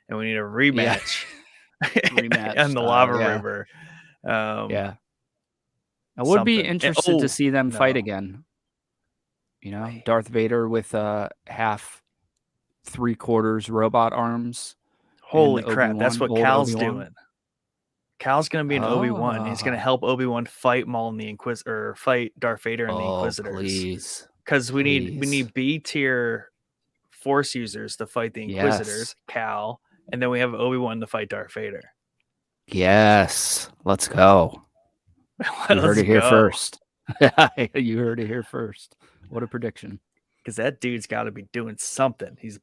and we need a rematch. Rematch on the lava river. I would be interested to see them fight again. You know, Darth Vader with half 3/4 robot arms. Holy crap, that's what Cal's doing. Cal's going to be an Obi-Wan. He's going to help Obi-Wan fight Maul and the Inquisitor, or fight Darth Vader and the Inquisitors. Please. Because we need B tier Force users to fight the Inquisitors, Cal, and then we have Obi-Wan to fight Darth Vader. Yes, let's go. You heard it here first. You heard it here first. What a prediction! Because that dude's got to be doing something. He's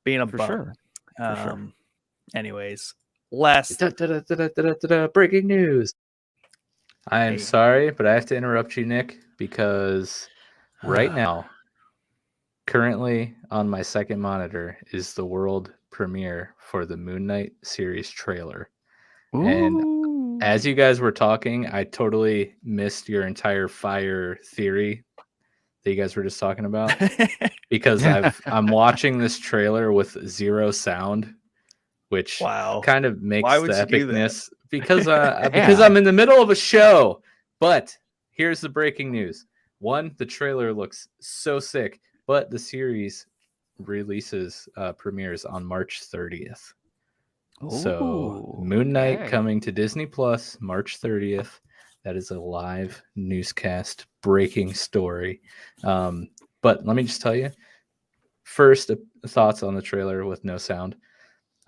being a bum. For sure. Anyways, last breaking news. I am sorry, but I have to interrupt you, Nick, because right now, currently on my second monitor is the world premiere for the Moon Knight series trailer. Ooh. And as you guys were talking, I totally missed your entire fire theory that you guys were just talking about, because I'm watching this trailer with zero sound, which kind of makes the epicness, because I'm in the middle of a show. But here's the breaking news. One, the trailer looks so sick, but the series premieres on March 30th. So Moon Knight coming to Disney Plus March 30th. That is a live newscast breaking story. But let me just tell you, first thoughts on the trailer with no sound.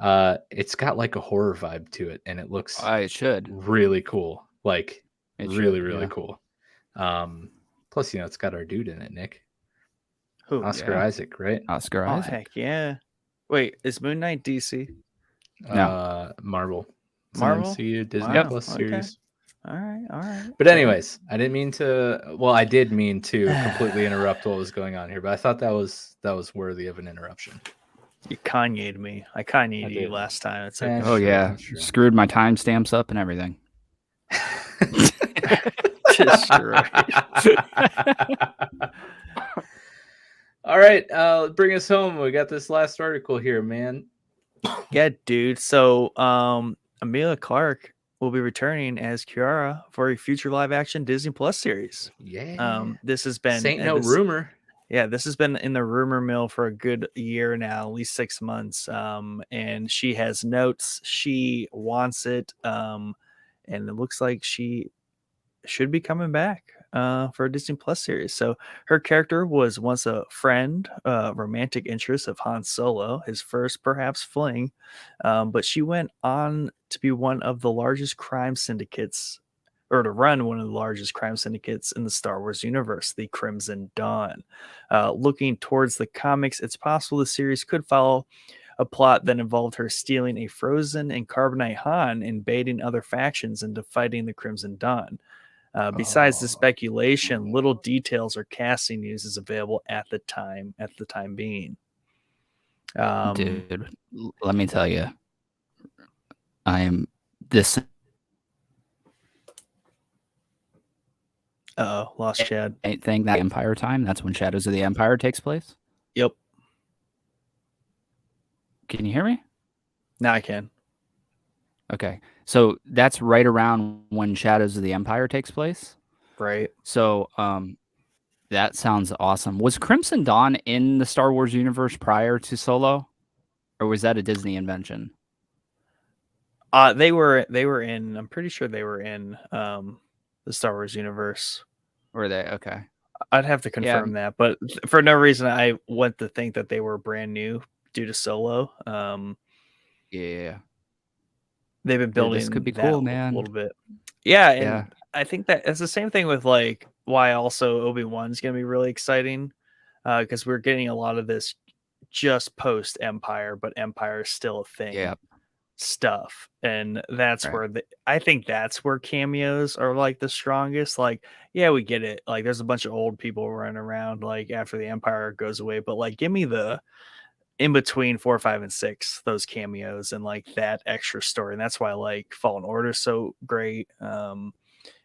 It's got like a horror vibe to it, and it looks it should really cool. Like it really cool. Plus, it's got our dude in it, Nick. Who? Oscar Isaac, right? Oscar Oh, Isaac. heck yeah. Wait, is Moon Knight DC? No. Marvel. It's Marvel? an MCU Disney Wow, Plus okay. series. All right. But anyways, I didn't mean to. Well, I did mean to completely interrupt what was going on here, but I thought that was worthy of an interruption. You Kanye'd me. I Kanye'd you did. last time. It's Yeah, okay. Oh sure, yeah, sure. screwed my timestamps up and everything. Destroyed. All right, bring us home. We got this last article here, man. Yeah, dude. So, Emilia Clark will be returning as Kiara for a future live-action Disney Plus series. Yeah. This has been Ain't no rumor. Yeah, this has been in the rumor mill for a good year now, at least 6 months. And she has notes. She wants it. And it looks like she should be coming back for a Disney Plus series. So her character was once a friend, romantic interest of Han Solo, his first perhaps fling. But she went on to be one of the largest crime syndicates, or to run one of the largest crime syndicates in the Star Wars universe, the Crimson Dawn. Looking towards the comics, it's possible the series could follow a plot that involved her stealing a frozen and carbonite Han and baiting other factions into fighting the Crimson Dawn. Besides the speculation, little details or casting news is available at the time being. Dude, let me tell you, I am this. Lost Chad. Thing that Empire time. That's when Shadows of the Empire takes place. Yep. Can you hear me? Now I can. Okay, so that's right around when Shadows of the Empire takes place. Right. So, that sounds awesome. Was Crimson Dawn in the Star Wars universe prior to Solo, or was that a Disney invention? They were in. I'm pretty sure they were in the Star Wars universe. Were they? Okay. I'd have to confirm that, but for no reason I went to think that they were brand new due to Solo. Yeah. They've been building. This could be that cool, man. A little bit. Yeah, and I think that it's the same thing with like why also Obi-Wan's going to be really exciting because we're getting a lot of this just post Empire, but Empire is still a thing stuff. And that's where I think that's where cameos are like the strongest. Like, yeah, we get it. Like there's a bunch of old people running around like after the Empire goes away, but like give me the in between 4, 5, and 6, those cameos and like that extra story. And that's why like Fallen Order is so great. And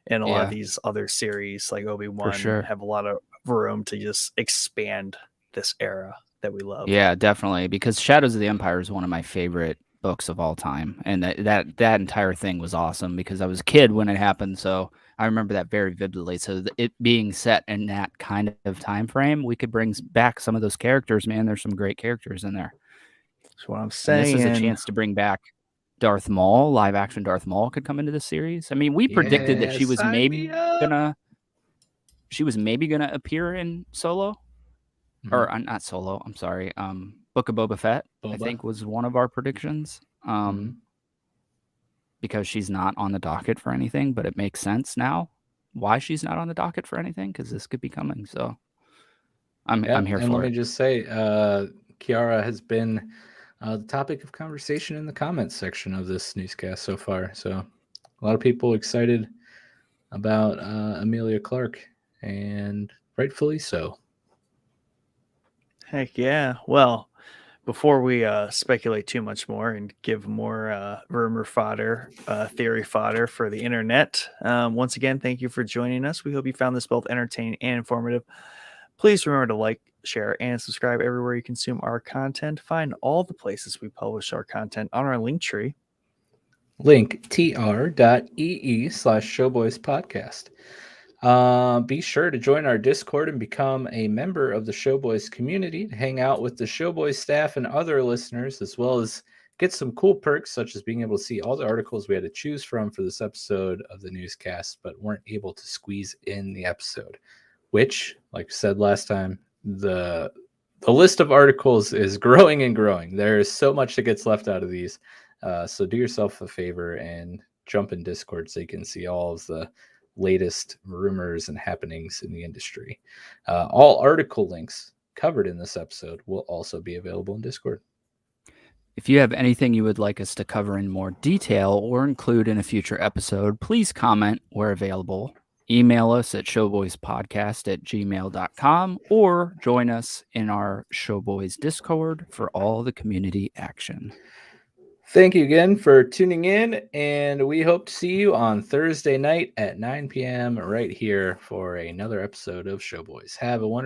a lot of these other series like Obi-Wan have a lot of room to just expand this era that we love. Yeah, definitely. Because Shadows of the Empire is one of my favorite books of all time. And that entire thing was awesome because I was a kid when it happened. So I remember that very vividly. So it being set in that kind of time frame, we could bring back some of those characters, man. There's some great characters in there. That's what I'm saying. And this is a chance to bring back Darth Maul. Live action Darth Maul could come into the series. I mean, we predicted that she was maybe gonna appear in Solo. Or not Solo, I'm sorry. Book of Boba Fett, I think, was one of our predictions. Because she's not on the docket for anything, but it makes sense now why she's not on the docket for anything, because this could be coming. So I'm here for it. And let me just say, Kiara has been the topic of conversation in the comments section of this newscast so far. So a lot of people excited about Emilia Clark, and rightfully so. Heck yeah. Well, before we speculate too much more and give more rumor fodder, theory fodder for the internet, once again, thank you for joining us. We hope you found this both entertaining and informative. Please remember to like, share, and subscribe everywhere you consume our content. Find all the places we publish our content on our link tree. Link tr.ee/showboyspodcast. Be sure to join our Discord and become a member of the Showboys community to hang out with the Showboys staff and other listeners, as well as get some cool perks such as being able to see all the articles we had to choose from for this episode of the newscast, but weren't able to squeeze in the episode, which, like I said last time, the list of articles is growing and growing. There is so much that gets left out of these. So do yourself a favor and jump in Discord so you can see all of the latest rumors and happenings in the industry. All article links covered in this episode will also be available in Discord. If you have anything you would like us to cover in more detail or include in a future episode, please comment where available. Email us at showboyspodcast@gmail.com or join us in our Showboys Discord for all the community action. Thank you again for tuning in, and we hope to see you on Thursday night at 9 p.m. right here for another episode of Showboys. Have a wonderful